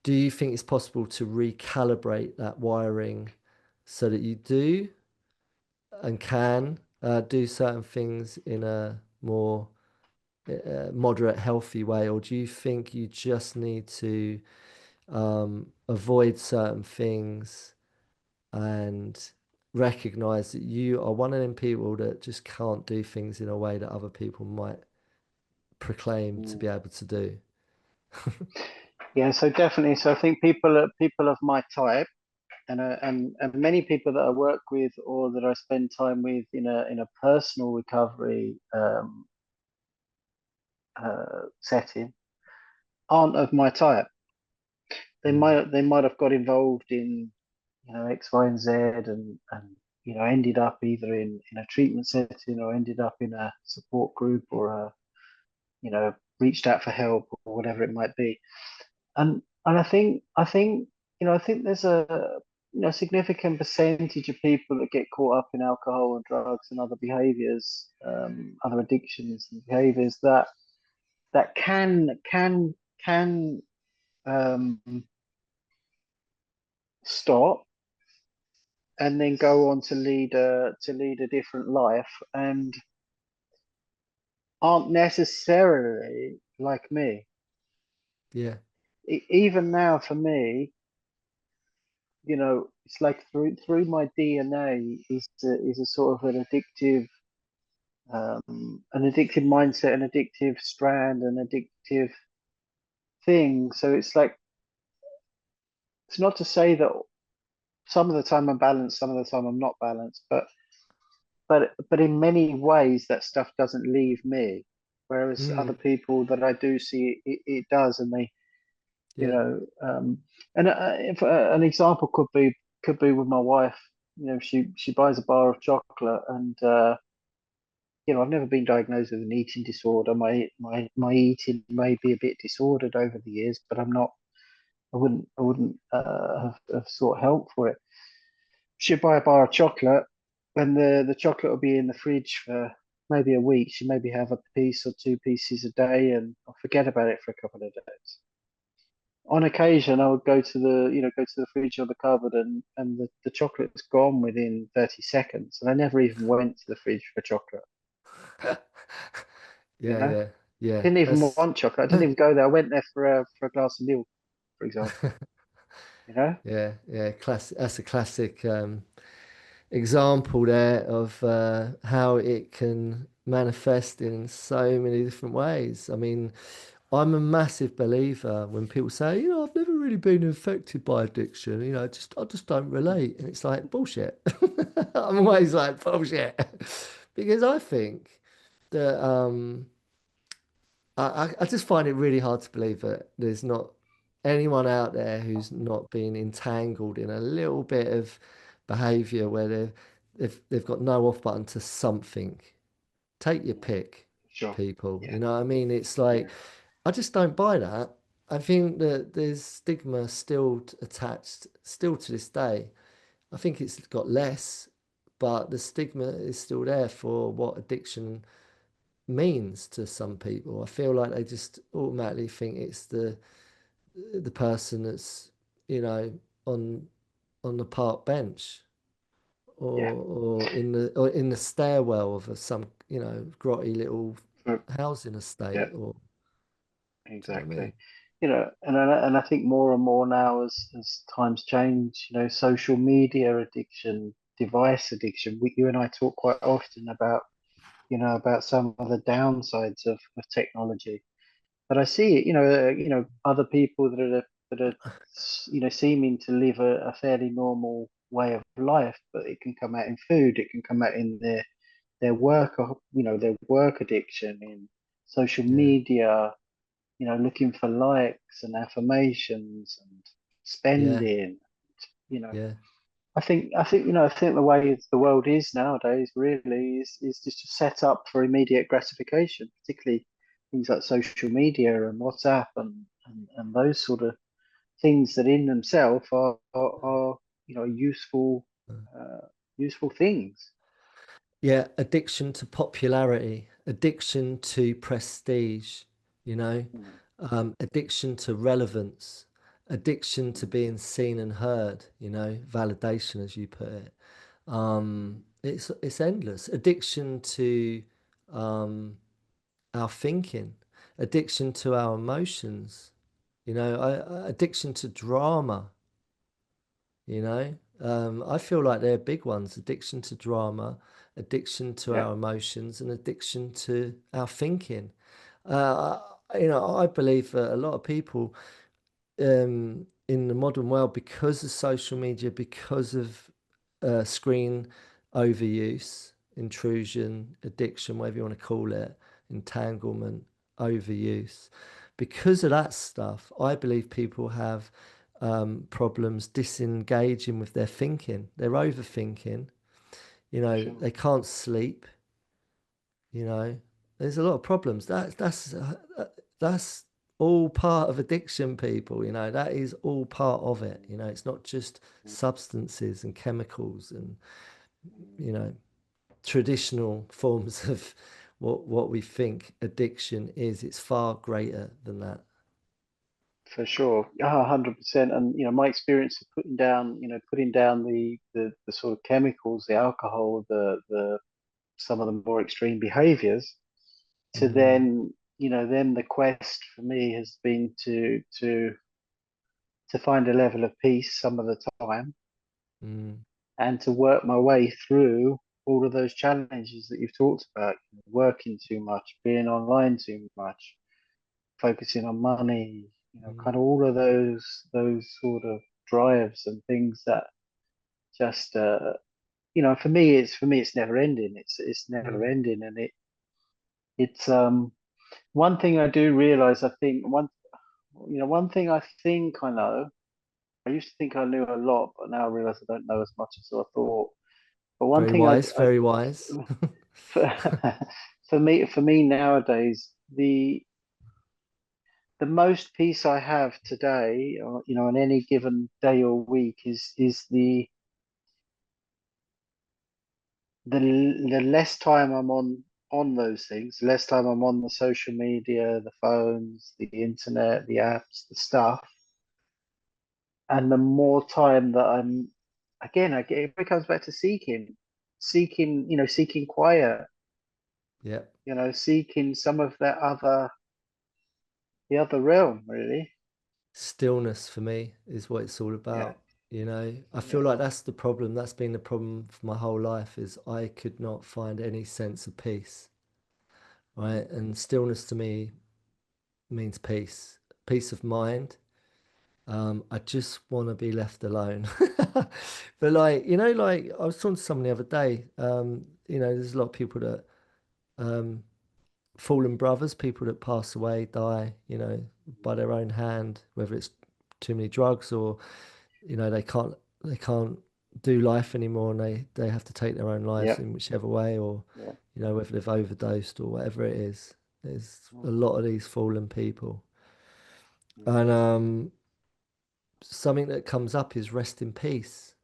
Do you think it's possible to recalibrate that wiring so that you do and can do certain things in a more moderate, healthy way? Or do you think you just need to avoid certain things and recognize that you are one of them people that just can't do things in a way that other people might proclaim to Mm. be able to do? Yeah, so definitely. So I think people of my type, and many people that I work with or that I spend time with in a personal recovery setting, aren't of my type. Mm. They might have got involved in X, Y, and Z, and ended up either in a treatment setting or ended up in a support group or reached out for help or whatever it might be. And I think there's a significant percentage of people that get caught up in alcohol and drugs and other behaviors, other addictions and behaviors that can um, stop and then go on to lead a different life and aren't necessarily like me. Yeah, Even now, for me, it's like through my DNA is a sort of an addictive mindset, an addictive strand, an addictive thing. So it's like it's not to say that some of the time I'm balanced, some of the time I'm not balanced, but in many ways that stuff doesn't leave me, whereas other mm, people that I do see it does, and they you yeah, know and if, an example could be with my wife. She buys a bar of chocolate, and I've never been diagnosed with an eating disorder. My eating may be a bit disordered over the years, but I wouldn't have sought help for it. She'd buy a bar of chocolate, and the chocolate will be in the fridge for maybe a week. She maybe have a piece or two pieces a day, and I'll forget about it for a couple of days. On occasion, I would go to the fridge or the cupboard, and the chocolate's gone within 30 seconds, and I never even went to the fridge for chocolate. You yeah, know, yeah, yeah. didn't even That's want chocolate. I didn't even go there. I went there for a glass of milk, for example. You know, yeah, yeah. Classic. That's a classic example there of how it can manifest in so many different ways. I mean, I'm a massive believer when people say, I've never really been affected by addiction. I just don't relate, and it's like bullshit. I'm always like bullshit because I think that I just find it really hard to believe that there's not anyone out there who's not been entangled in a little bit of behavior where they've got no off button to something. Take your pick, sure. people. Yeah, You know what I mean? It's like yeah, I just don't buy that. I think that there's stigma still attached, still to this day. I think it's got less, but the stigma is still there for what addiction means to some people. I feel like they just automatically think it's the person that's, you know, on on the park bench yeah. or in the stairwell of some, grotty little For, housing yeah, estate or do you know what I exactly. mean? And I think more and more now as times change, social media addiction, device addiction. You and I talk quite often about some of the downsides of technology. But I see it, other people that are seeming to live a fairly normal way of life, but it can come out in food, it can come out in their work, their work addiction, in social Yeah, media, looking for likes and affirmations and yeah, spending, you know. yeah, I think the way the world is nowadays really is just set up for immediate gratification, particularly things like social media and WhatsApp and those sort of things that in themselves are useful, useful things. Yeah, addiction to popularity, addiction to prestige, you know, Mm, addiction to relevance, addiction to mm, being seen and heard, you know, validation, as you put it. It's endless. Addiction to um, our thinking, addiction to our emotions, you know, addiction to drama, you know. I feel like they're big ones: addiction to drama, addiction to yeah, our emotions, and addiction to our thinking. Uh, you know, I believe that a lot of people in the modern world, because of social media, because of screen overuse, intrusion, addiction, whatever you want to call it, entanglement, overuse. Because of that stuff, I believe people have problems disengaging with their thinking. They're overthinking. You for know, sure. they can't sleep. You know, there's a lot of problems. That's all part of addiction, people. You know, that is all part of it. You know, it's not just Mm, substances and chemicals and, mm. you know, traditional forms of what we think addiction is. It's far greater than that. For sure, 100%. And my experience of putting down the sort of chemicals, the alcohol, the some of the more extreme behaviors, to Mm, then the quest for me has been to find a level of peace some of the time, mm, and to work my way through all of those challenges that you've talked about, working too much, being online too much, focusing on money, mm, kind of all of those sort of drives and things that just for me it's never ending. It's never mm. ending, and it's one thing I do realize. I think one thing I think I know. I used to think I knew a lot, but now I realize I don't know as much as I thought. But one Very thing wise, I very wise. for, for me nowadays, the most peace I have today, or, on any given day or week, is the less time I'm on those things, the less time I'm on the social media, the phones, the internet, the apps, the stuff, and the more time that it comes back to seeking quiet, Yeah. seeking some of the other realm, really. Stillness for me is what it's all Yeah, about. You know, I feel yeah. like that's the problem. That's been the problem for my whole life is I could not find any sense of peace, right? Mm, And stillness to me means peace, peace of mind. I just want to be left alone. But like, you know, like I was talking to someone the other day, you know, there's a lot of people that um fallen brothers, people that pass away, die, you know, by their own hand, whether it's too many drugs or you know they can't do life anymore and they have to take their own lives yeah, in whichever way or yeah. you know whether they've overdosed or whatever it is. There's a Mm, lot of these fallen people, mm, and something that comes up is rest in peace.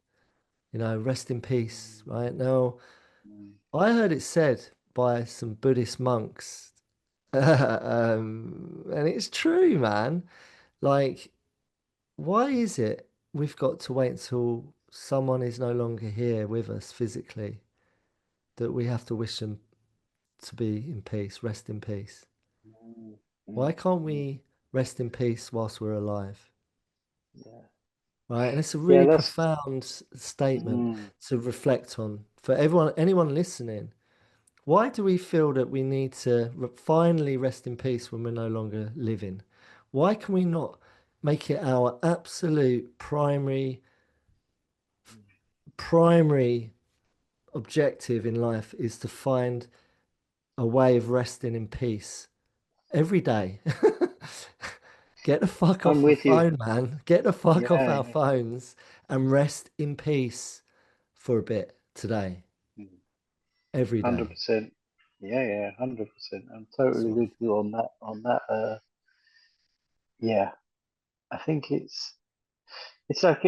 You know, rest in peace. Right now, mm, I heard it said by some Buddhist monks, and it's true, man. Like, why is it we've got to wait until someone is no longer here with us physically that we have to wish them to be in peace, rest in peace? mm, Why mm, can't mm. we rest in peace whilst we're alive? Yeah, Right? And it's a yeah. really That's profound statement mm, to reflect on for everyone, anyone listening. Why do we feel that we need to finally rest in peace when we're no longer living? Why can we not make it our absolute primary objective in life is to find a way of resting in peace every day. Get the fuck I'm off the with you. phone, man. Get the fuck off Yeah, our yeah. phones and rest in peace for a bit today, Mm, every day. 100%. Yeah, yeah, 100%. I'm That's totally what I with you on that. Yeah, I think it's like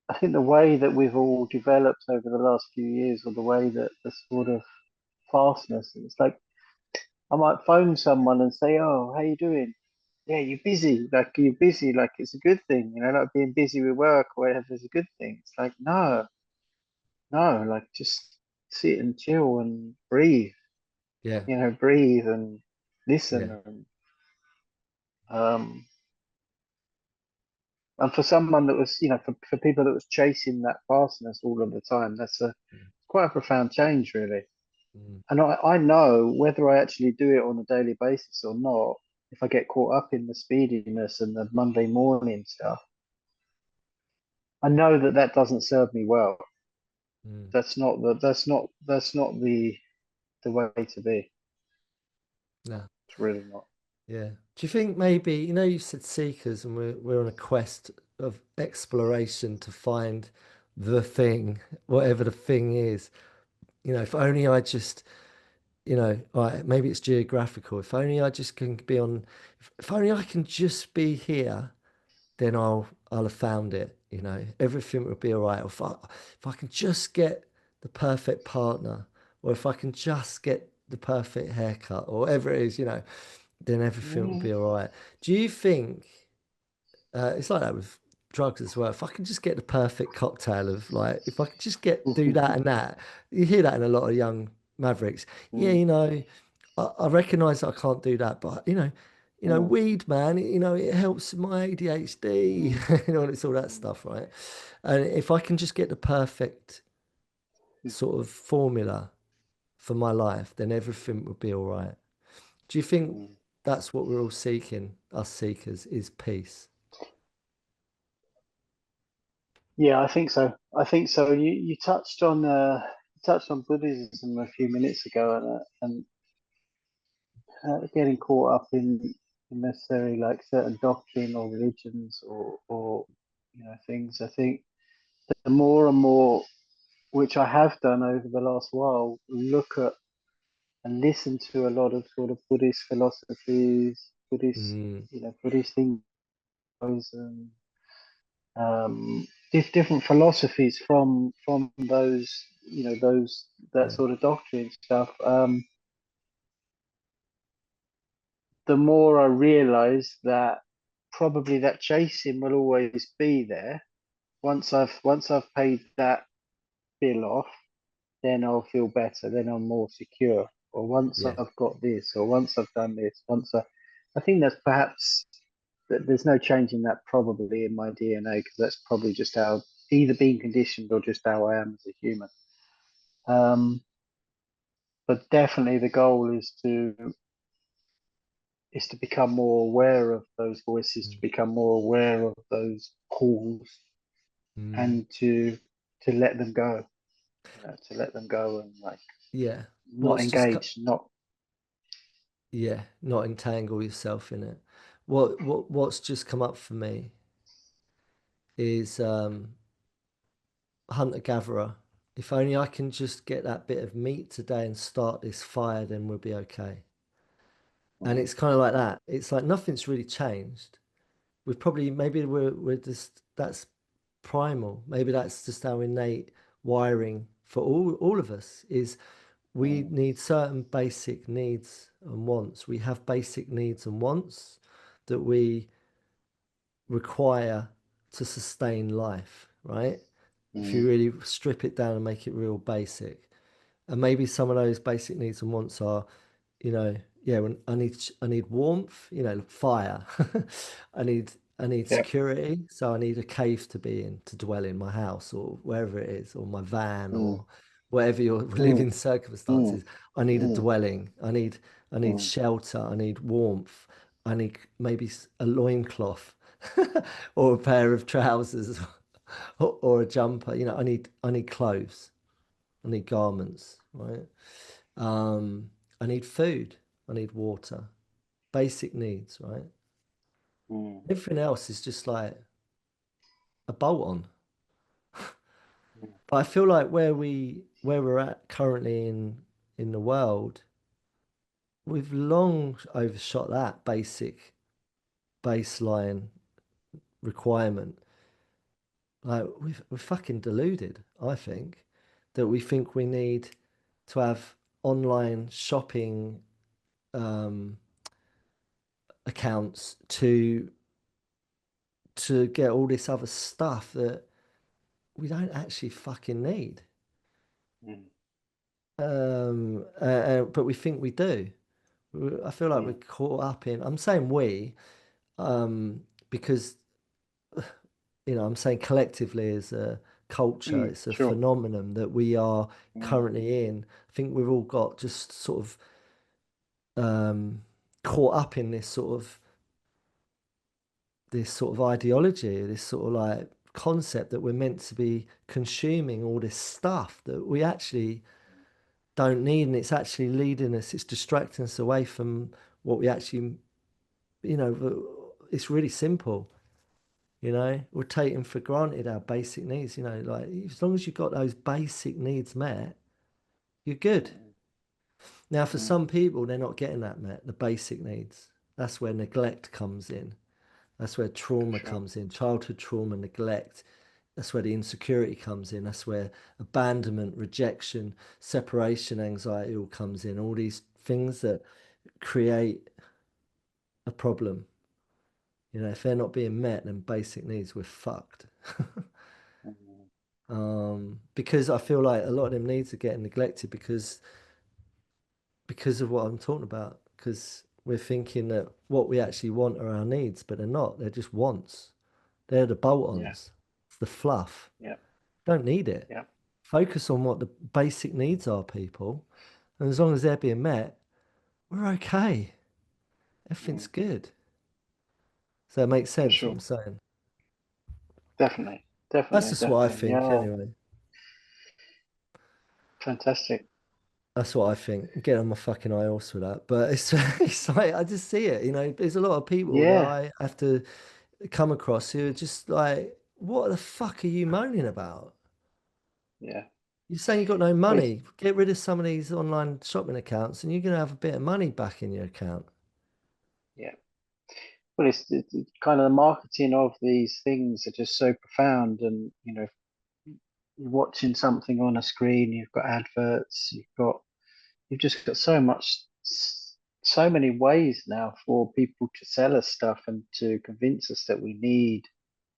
I think the way that we've all developed over the last few years, or the way that the sort of fastness, it's like I might phone someone and say, "Oh, how you doing? Yeah, you're busy. Like you're busy. Like it's a good thing, like being busy with work or whatever is a good thing." It's like no, no, like just sit and chill and breathe. Yeah, Breathe and listen yeah, um and for someone that was, for people that was chasing that fastness all of the time, that's a mm, quite a profound change, really. mm, And I know whether I actually do it on a daily basis or not, if I get caught up in the speediness and the Monday morning stuff, I know that that doesn't serve me well. mm. That's not the way to be. No, It's really not. yeah. Do you think maybe, you said seekers and we're on a quest of exploration to find the thing, whatever the thing is. If only I just, all right, maybe it's geographical. If only I just can be on, if only I can just be here, then I'll have found it. Everything will be all right. If I can just get the perfect partner, or if I can just get the perfect haircut, or whatever it is, then everything will Mm, be all right. Do you think it's like that with drugs as well? If I can just get the perfect cocktail of like, if I could just do that and that, you hear that in a lot of young mavericks. Yeah, mm, I recognise I can't do that, but mm, weed, man, it helps my ADHD, mm, and it's all that stuff, right? And if I can just get the perfect sort of formula for my life, then everything would be all right. Do you think mm. that's what we're all seeking, us seekers, is peace? Yeah, I think so. I think so. You touched on Buddhism a few minutes ago, and getting caught up in necessarily like certain doctrine or religions or things. I think the more and more, which I have done over the last while, look at and listen to a lot of sort of Buddhist philosophies, Mm, Buddhist thinkers, and different philosophies from those, that yeah, sort of doctrine stuff. The more I realize that probably that chasing will always be there. Once I've paid that bill off, then I'll feel better. Then I'm more secure. Or once yeah. I've got this, or once I've done this, I think that's perhaps that there's no change in that probably in my DNA, because that's probably just how either being conditioned or just how I am as a human. Um, but definitely the goal is to become more aware of those voices, to Mm, become more aware of those calls, mm, and to let them go, to let them go and like yeah. not What's just co- engage, not. yeah, not entangle yourself in it. What's just come up for me is hunter gatherer. If only I can just get that bit of meat today and start this fire, then we'll be okay. And Mm, it's kind of like that. It's like nothing's really changed. Maybe we're just that's primal. Maybe that's just our innate wiring for all of us is we mm, need certain basic needs and wants. We have basic needs and wants that we require to sustain life, right? If you mm, really strip it down and make it real basic. And maybe some of those basic needs and wants are, yeah, when I need warmth, fire. I need I need yeah. security, so I need a cave to be in, to dwell in my house or wherever it is, or my van Mm, or whatever your mm, living mm, circumstances. I need a mm, dwelling. I need mm, shelter. I need warmth. I need maybe a loincloth or a pair of trousers or a jumper. I need clothes. I need garments, right? Um, I need food. I need water. Basic needs, right? mm, Everything else is just like a bolt on. mm, But I feel like where we're at currently in the world, we've long overshot that basic baseline requirement Like we're fucking deluded, I think, that we think we need to have online shopping um, accounts to get all this other stuff that we don't actually fucking need. Mm, But we think we do. I feel like we're mm, caught up in. I'm saying we, because I'm saying collectively as a culture, it's a sure. phenomenon that we are Mm, currently in. I think we've all got just sort of caught up in this sort of ideology, this sort of like concept that we're meant to be consuming all this stuff that we actually don't need, and it's actually leading us, it's distracting us away from what we actually, it's really simple. We're taking for granted our basic needs, like as long as you've got those basic needs met, you're good. mm, Now, for mm, some people, they're not getting that met, the basic needs. That's where neglect comes in. That's where trauma sure. comes in, childhood trauma, neglect. That's where the insecurity comes in. That's where abandonment, rejection, separation anxiety all comes in. All these things that create a problem. If they're not being met, then basic needs, we're fucked. Mm, Because I feel like a lot of them needs are getting neglected because of what I'm talking about. Because we're thinking that what we actually want are our needs, but they're not. They're just wants. They're the yeah, bolt-ons. It's the fluff. yeah, Don't need it. yeah. Focus on what the basic needs are, people. And as long as they're being met, we're okay. Everything's Mm, good. So it makes for sense what sure. I'm saying. Definitely, That's definitely, just what I definitely. think, Yeah, anyway. fantastic. That's what I think. Get on my fucking eye horse with that. But it's, it's like, I just see it. There's a lot of people that Yeah, I have to come across who are just like, what the fuck are you moaning about? yeah. You're saying you got no Well, money. Get rid of some of these online shopping accounts and you're going to have a bit of money back in your account. yeah. Well, it's kind of the marketing of these things are just so profound, and you're watching something on a screen, you've got adverts, you've just got so many ways now for people to sell us stuff and to convince us that we need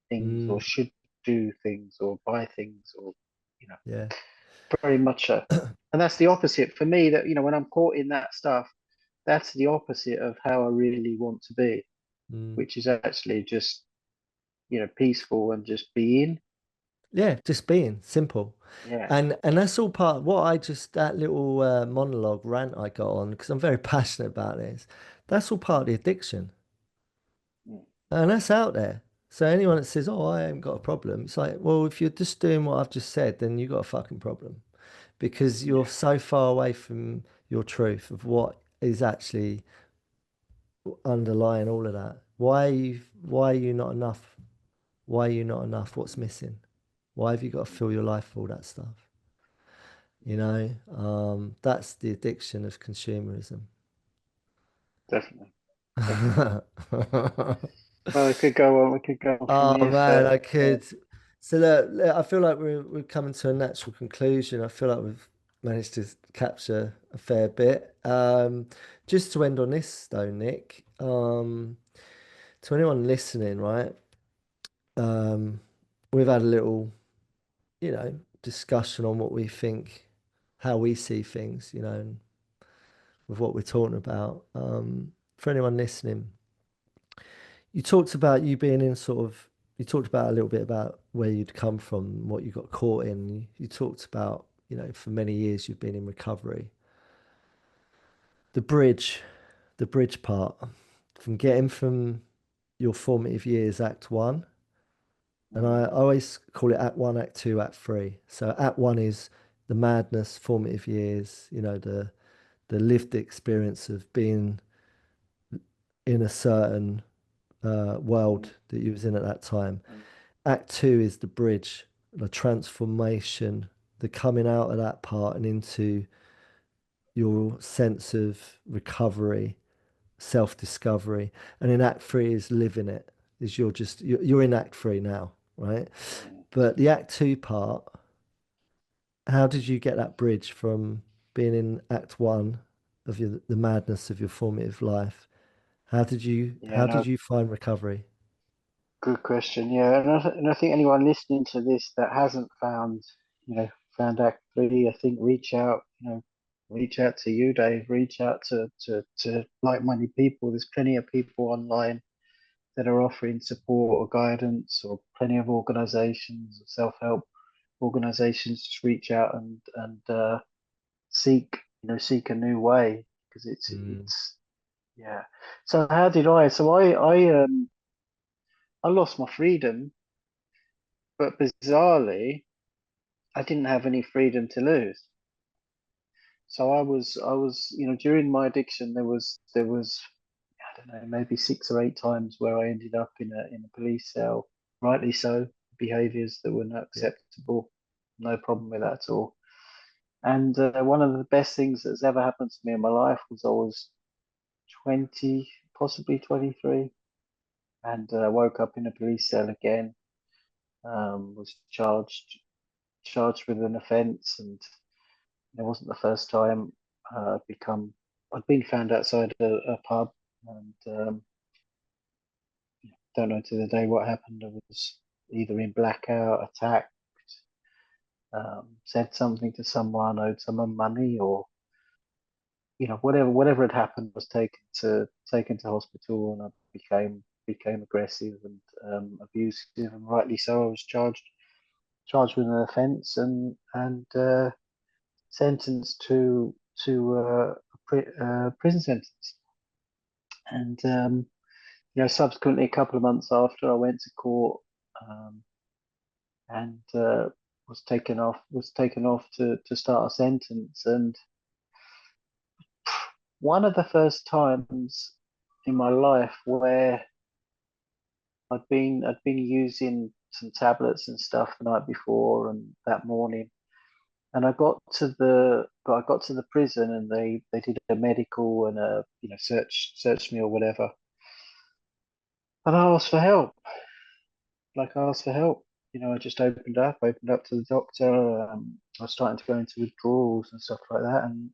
things or Mm, should do things or buy things or you know yeah. very much a and that's the opposite for me that when I'm caught in that stuff, that's the opposite of how I really want to be, Mm. which is actually just peaceful and just being. Yeah, just being simple. Yeah. And that's all part what I just that little monologue rant I got on because I'm very passionate about this. That's all part of Mm, the addiction. mm, And that's out there. So anyone that says, "Oh, I haven't got a problem," it's like, well, if you're just doing what I've just said, then you got a fucking problem because you're yeah. so far away from your truth of what is actually underlying all of that. Why are you not enough? Why are you not enough? What's Mm, missing? Why have you got to mm, fill your life with all that stuff? mm, That's the addiction of consumerism. definitely, definitely. Well, we could go on. We could go on from Oh here man, I for could. So look, I feel like we're coming to a natural conclusion. I feel like we've managed to capture a fair bit. Just to end on this though, Nick, to anyone listening, right? Um, we've had a little, discussion on what we think, how we see things, and with what we're talking about. For anyone listening, you talked about you being in sort of, you talked about a little bit about where you'd come from, what you got caught in. You talked about, for many years you've been in recovery. The bridge, the bridge part, from getting from your formative years, Act One, and mm, I always call it Act One, Act Two, Act Three. So Act One is the madness, formative years, the lived experience of being in a certain world mm, that you was in at that time. mm, Act two is the bridge, the transformation, the coming out of that part and into your sense of recovery, self-discovery. And in Act three is living it. Is you're in Act three now, right? But the Act Two part, how did you get that bridge from being in Act One of the madness of your formative life? Yeah, How did no, you find recovery? good question. Yeah, and I think anyone listening to this that hasn't found, found Act Three, I think reach out to you, Dave. Reach out to like-minded people. There's plenty of people online that are offering support or guidance, or plenty of organisations, self-help organisations. Just reach out and seek, seek a new way because Mm, it's yeah. So how did I? So I lost my freedom, but bizarrely, I didn't have any freedom to lose. So I was, during my addiction, there was, I don't know, maybe 6 or 8 times where I ended up in a police cell, rightly so, behaviours that were not yeah. acceptable, no problem with that at all. And one of the best things that's ever happened to me in my life was I was 20, possibly 23, and woke up in a police cell again. Was charged with an offence, and it wasn't the first time I'd been found outside a pub, and don't know to the day what happened. I was either in blackout, attacked, said something to someone, owed someone money, or whatever had happened, was taken to hospital, and I became aggressive and abusive, and rightly so. I was charged with an offence, and sentenced to a prison sentence. And subsequently, a couple of months after, I went to court, um, and was taken off to start a sentence. And one of the first times in my life where I'd been using some tablets and stuff the night before and that morning. And I got to the prison, and they did a medical and a searched me or whatever. And I asked for help. Like, I asked for help. I just opened up to the doctor. I was starting to go into withdrawals and stuff like that, and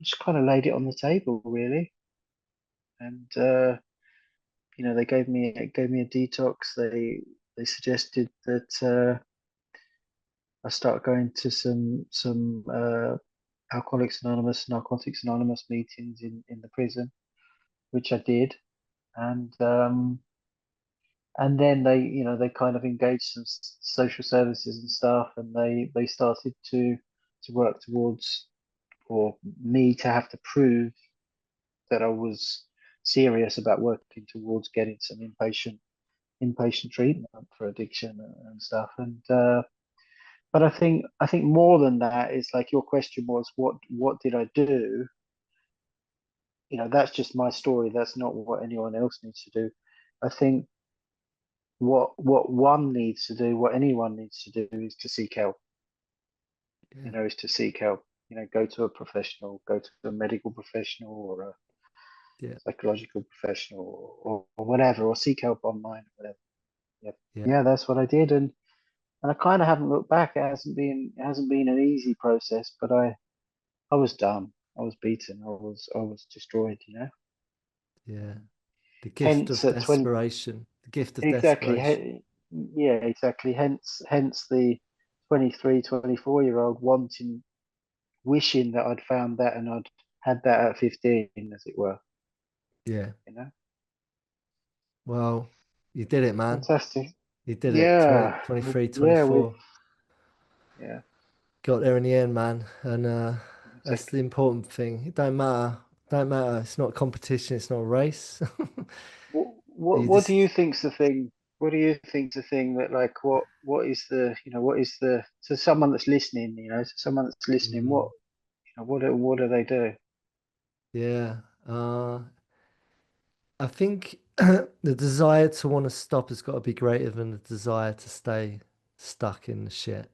just kind of laid it on the table, really. And they gave me a detox. They suggested that I start going to some Alcoholics Anonymous, Narcotics Anonymous meetings in the prison, which I did. And then they kind of engaged some social services and stuff, and they started to work towards, or me to have to prove that I was serious about working towards getting some inpatient treatment for addiction and stuff. And but I think more than that is, like, your question was, what did I do? That's just my story. That's not what anyone else needs to do. I think what one needs to do, what anyone needs to do, is to seek help. Yeah. Is to seek help. Go to a professional, go to a medical professional, or a Yeah. psychological professional, or whatever, or seek help online, whatever. Yeah, Yeah. yeah, that's what I did, and I kind of haven't looked back. It hasn't been an easy process, but I was done. I was beaten. I was destroyed. Yeah. The gift Hence, of at 20, desperation. The gift of exactly. desperation. Yeah, exactly. Hence the 23, 24-year-old wishing that I'd found that, and I'd had that at 15, as it were. Yeah. You know, Well, you did it, man. fantastic. You did it. Yeah, 23, yeah, we, 24. yeah, Got there in the end, man. And that's the exactly. important thing. It don't matter. Don't matter. It's not a competition. It's not a race. What You what do you just, think's the thing? What do you think's the thing that, like, what is the to someone that's listening, to someone that's listening, mm, what do they do? yeah. I think the desire to want to stop has got to be greater than the desire to stay stuck in the shit.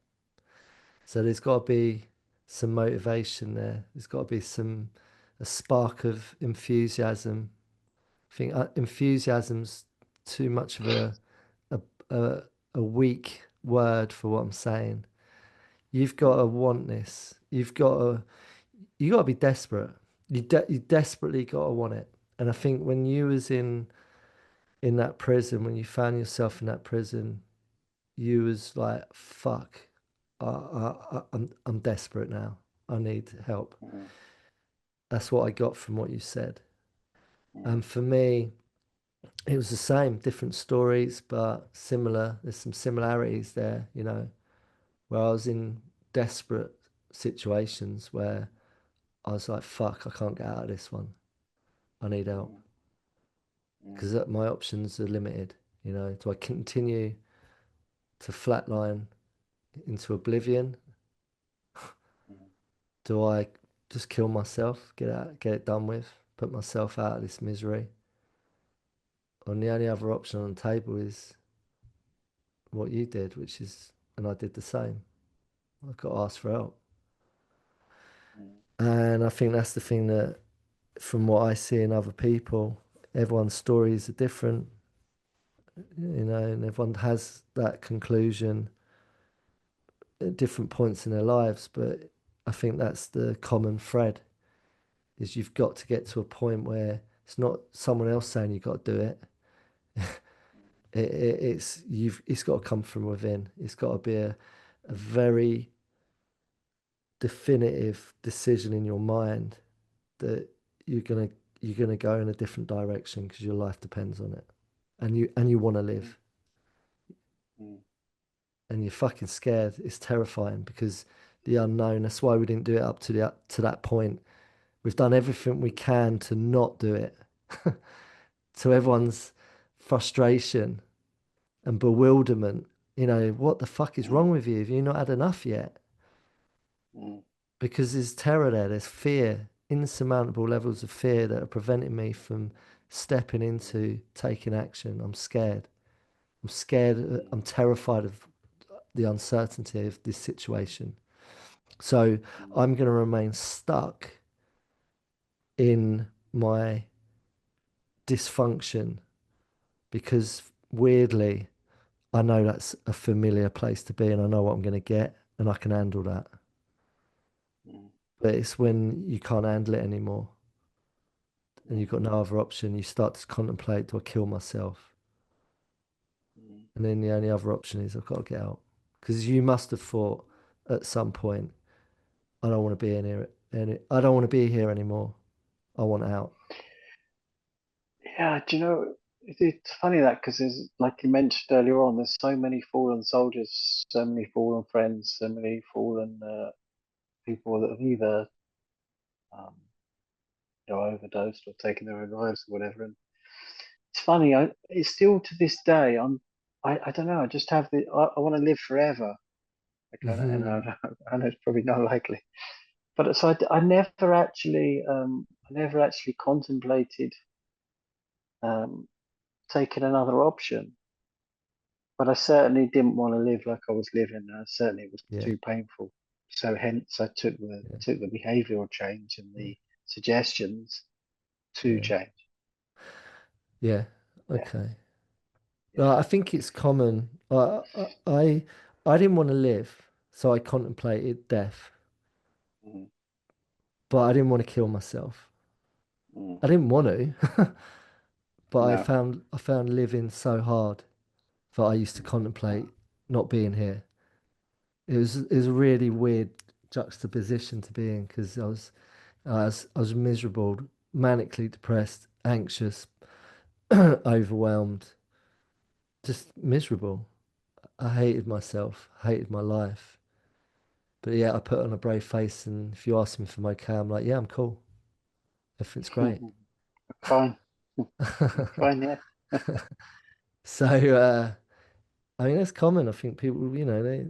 So there's got to be some motivation there. There's got to be a spark of enthusiasm. I think enthusiasm's too much of a a, a weak word for what I'm saying. You've got to want this. You got to be desperate. You desperately got to want it. And I think when you was in that prison, when you found yourself in that prison, you was like, fuck, I'm desperate now. I need help. mm, That's what I got from what you said. mm, And for me, it was the same, different stories, but similar. There's some similarities there, where I was in desperate situations where I was like, fuck, I can't get out of this one. I need help mm, mm, because my options are limited. Do I continue to flatline into oblivion? mm, Do I just kill myself, get it done with, put myself out of this misery? And the only other option on the table is what you did, and I did the same. I got asked for help. mm, And I think that's the thing that, from what I see in other people, everyone's stories are different, and everyone has that conclusion at different points in their lives. But I think that's the common thread is you've got to get to a point where it's not someone else saying you've got to do it. It's got to come from within. It's got to be a very definitive decision in your mind that you're gonna you're gonna go in a different direction because your life depends on it, and you want to mm, live, mm, and you're fucking scared. It's terrifying because the unknown. That's why we didn't do it up to that point. We've done everything we can to not do it. To mm, everyone's frustration and bewilderment. What the fuck is wrong mm, with you? Have you not had enough yet? mm, Because there's terror there, there's fear, insurmountable levels of fear that are preventing me from stepping into taking action. I'm scared. I'm scared. I'm terrified of the uncertainty of this situation. So mm, I'm going to remain stuck in my dysfunction because weirdly, I know that's a familiar place to be and I know what I'm going to get and I can handle that. mm, But it's when you can't handle it anymore and you've mm, got no other option, you start to contemplate, do I kill myself? mm. And then the only other option is I've got to get out. Because you must have thought at some point, I don't want to be in here. And I don't want to be here anymore. I want out. Yeah, do you know, it's funny that because there's, like you mentioned earlier on, there's so many fallen soldiers, so many fallen friends, so many fallen people that have either um, overdosed or taken their own lives or whatever. And it's funny, it's still to this day, I don't know, I just have I want to live forever. Okay, and Hmm. I know it's probably not likely, but so I never actually, I never actually contemplated um, taking another option. But I certainly didn't want to live like I was living. Certainly, it was Yeah. too painful. So hence, I Yeah. took the behavioural change and the suggestions to Yeah. change. Yeah. Yeah, Okay. yeah, I think it's common. I didn't want to live, so I contemplated death, mm, but I didn't want to kill myself. mm, I didn't want to, but no, I found living so hard that I used to no, contemplate not being here. It was a really weird juxtaposition to be in because I was miserable, manically depressed, anxious, overwhelmed, just miserable. I hated myself, hated my life. But yeah, I put on a brave face, and if you ask me for my okay, I'm like, yeah, I'm cool. Everything's great. fine, fine, yeah. So I mean, that's common. I think people,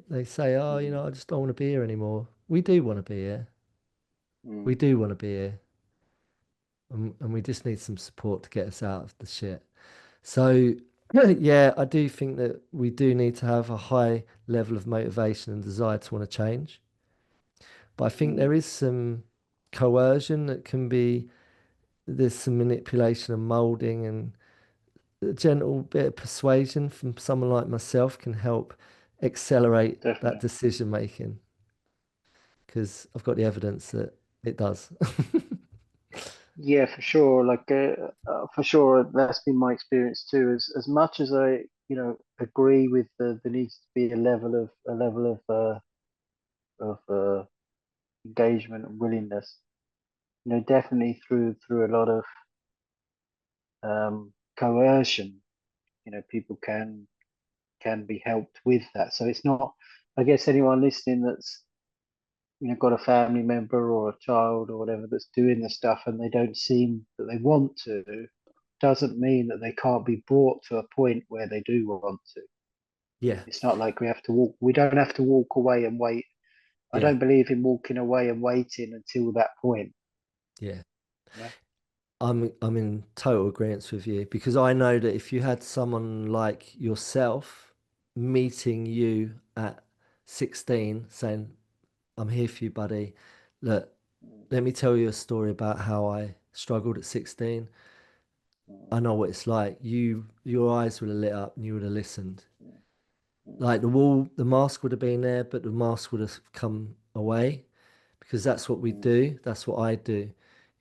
they say, oh, Mm, I just don't want to be here anymore. We do want to be here. We mm, do want to be here. And we just need some support to get us out of the shit. So, yeah, I do think that we do need to have a high level of motivation and desire to want to change. But I think mm, there is some coercion that can be, there's some manipulation and molding, and a gentle bit of persuasion from someone like myself can help accelerate that definitely. decision making because I've got the evidence that it does. Yeah, for sure. For sure, that's been my experience too. As much as I, agree with there needs to be a level of engagement and willingness. Definitely through a lot of coercion. People can be helped with that. So it's not. I guess anyone listening that's got a family member or a child or whatever that's doing the stuff and they don't seem that they want to, doesn't mean that they can't be brought to a point where they do want to. Yeah, It's not like we don't have to walk away and wait. I yeah, don't believe in walking away and waiting until that point. yeah. You know? I'm in total agreement with you because I know that if you had someone like yourself meeting you at 16 saying, I'm here for you, buddy. Look, Mm, let me tell you a story about how I struggled at 16. mm, I know what it's like. Your eyes would have lit up and you would have listened. mm, mm, Like the mask would have been there, but the mask would have come away because that's what we mm, do. That's what I do.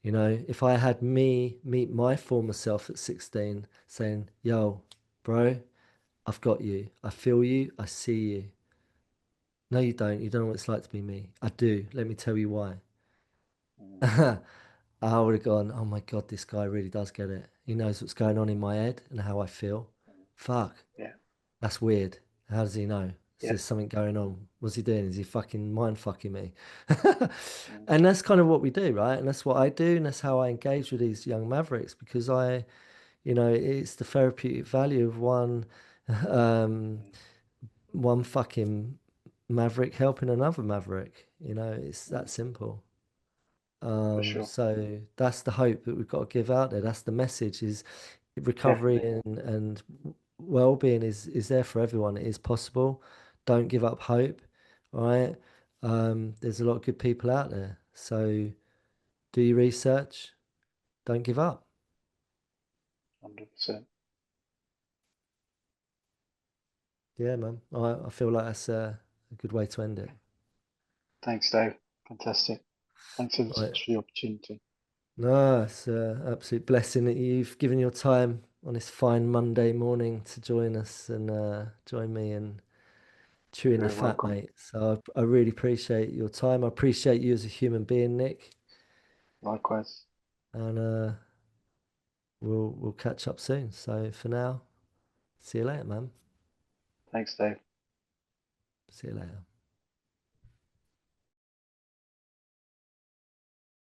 You know, if I had me meet my former self at 16 saying, yo, bro, I've got you. I feel you. I see you. No, you don't. You don't know what it's like to be me. I do. Let me tell you why. mm, I would have gone, oh my God, this guy really does get it. He knows what's going on in my head and how I feel. mm. Fuck, Yeah, that's weird. How does he know? Is yeah, there something going mm, on? What's he doing? Is he fucking mind fucking me? mm, And that's kind of what we do, right? And that's what I do. And that's how I engage with these young mavericks because it's the therapeutic value of um, mm, one fucking maverick helping another maverick. It's that mm, simple. for sure. So that's the hope that we've got to give out there. That's the message is recovery Definitely. and well-being is there for everyone. It is possible. Don't give up hope. All right. There's a lot of good people out there. So do your research. Don't give up. 100%. Yeah, man. I feel like that's a good way to end it. Thanks, Dave. Fantastic. Thanks ever so Right. much for the opportunity. No, it's an absolute blessing that you've given your time on this fine Monday morning to join us and join me and chewing the Very fat, welcome. mate. So I really appreciate your time. I appreciate you as a human being, Nick. Likewise. And we'll catch up soon. So for now, see you later, man. Thanks, Dave. See you later.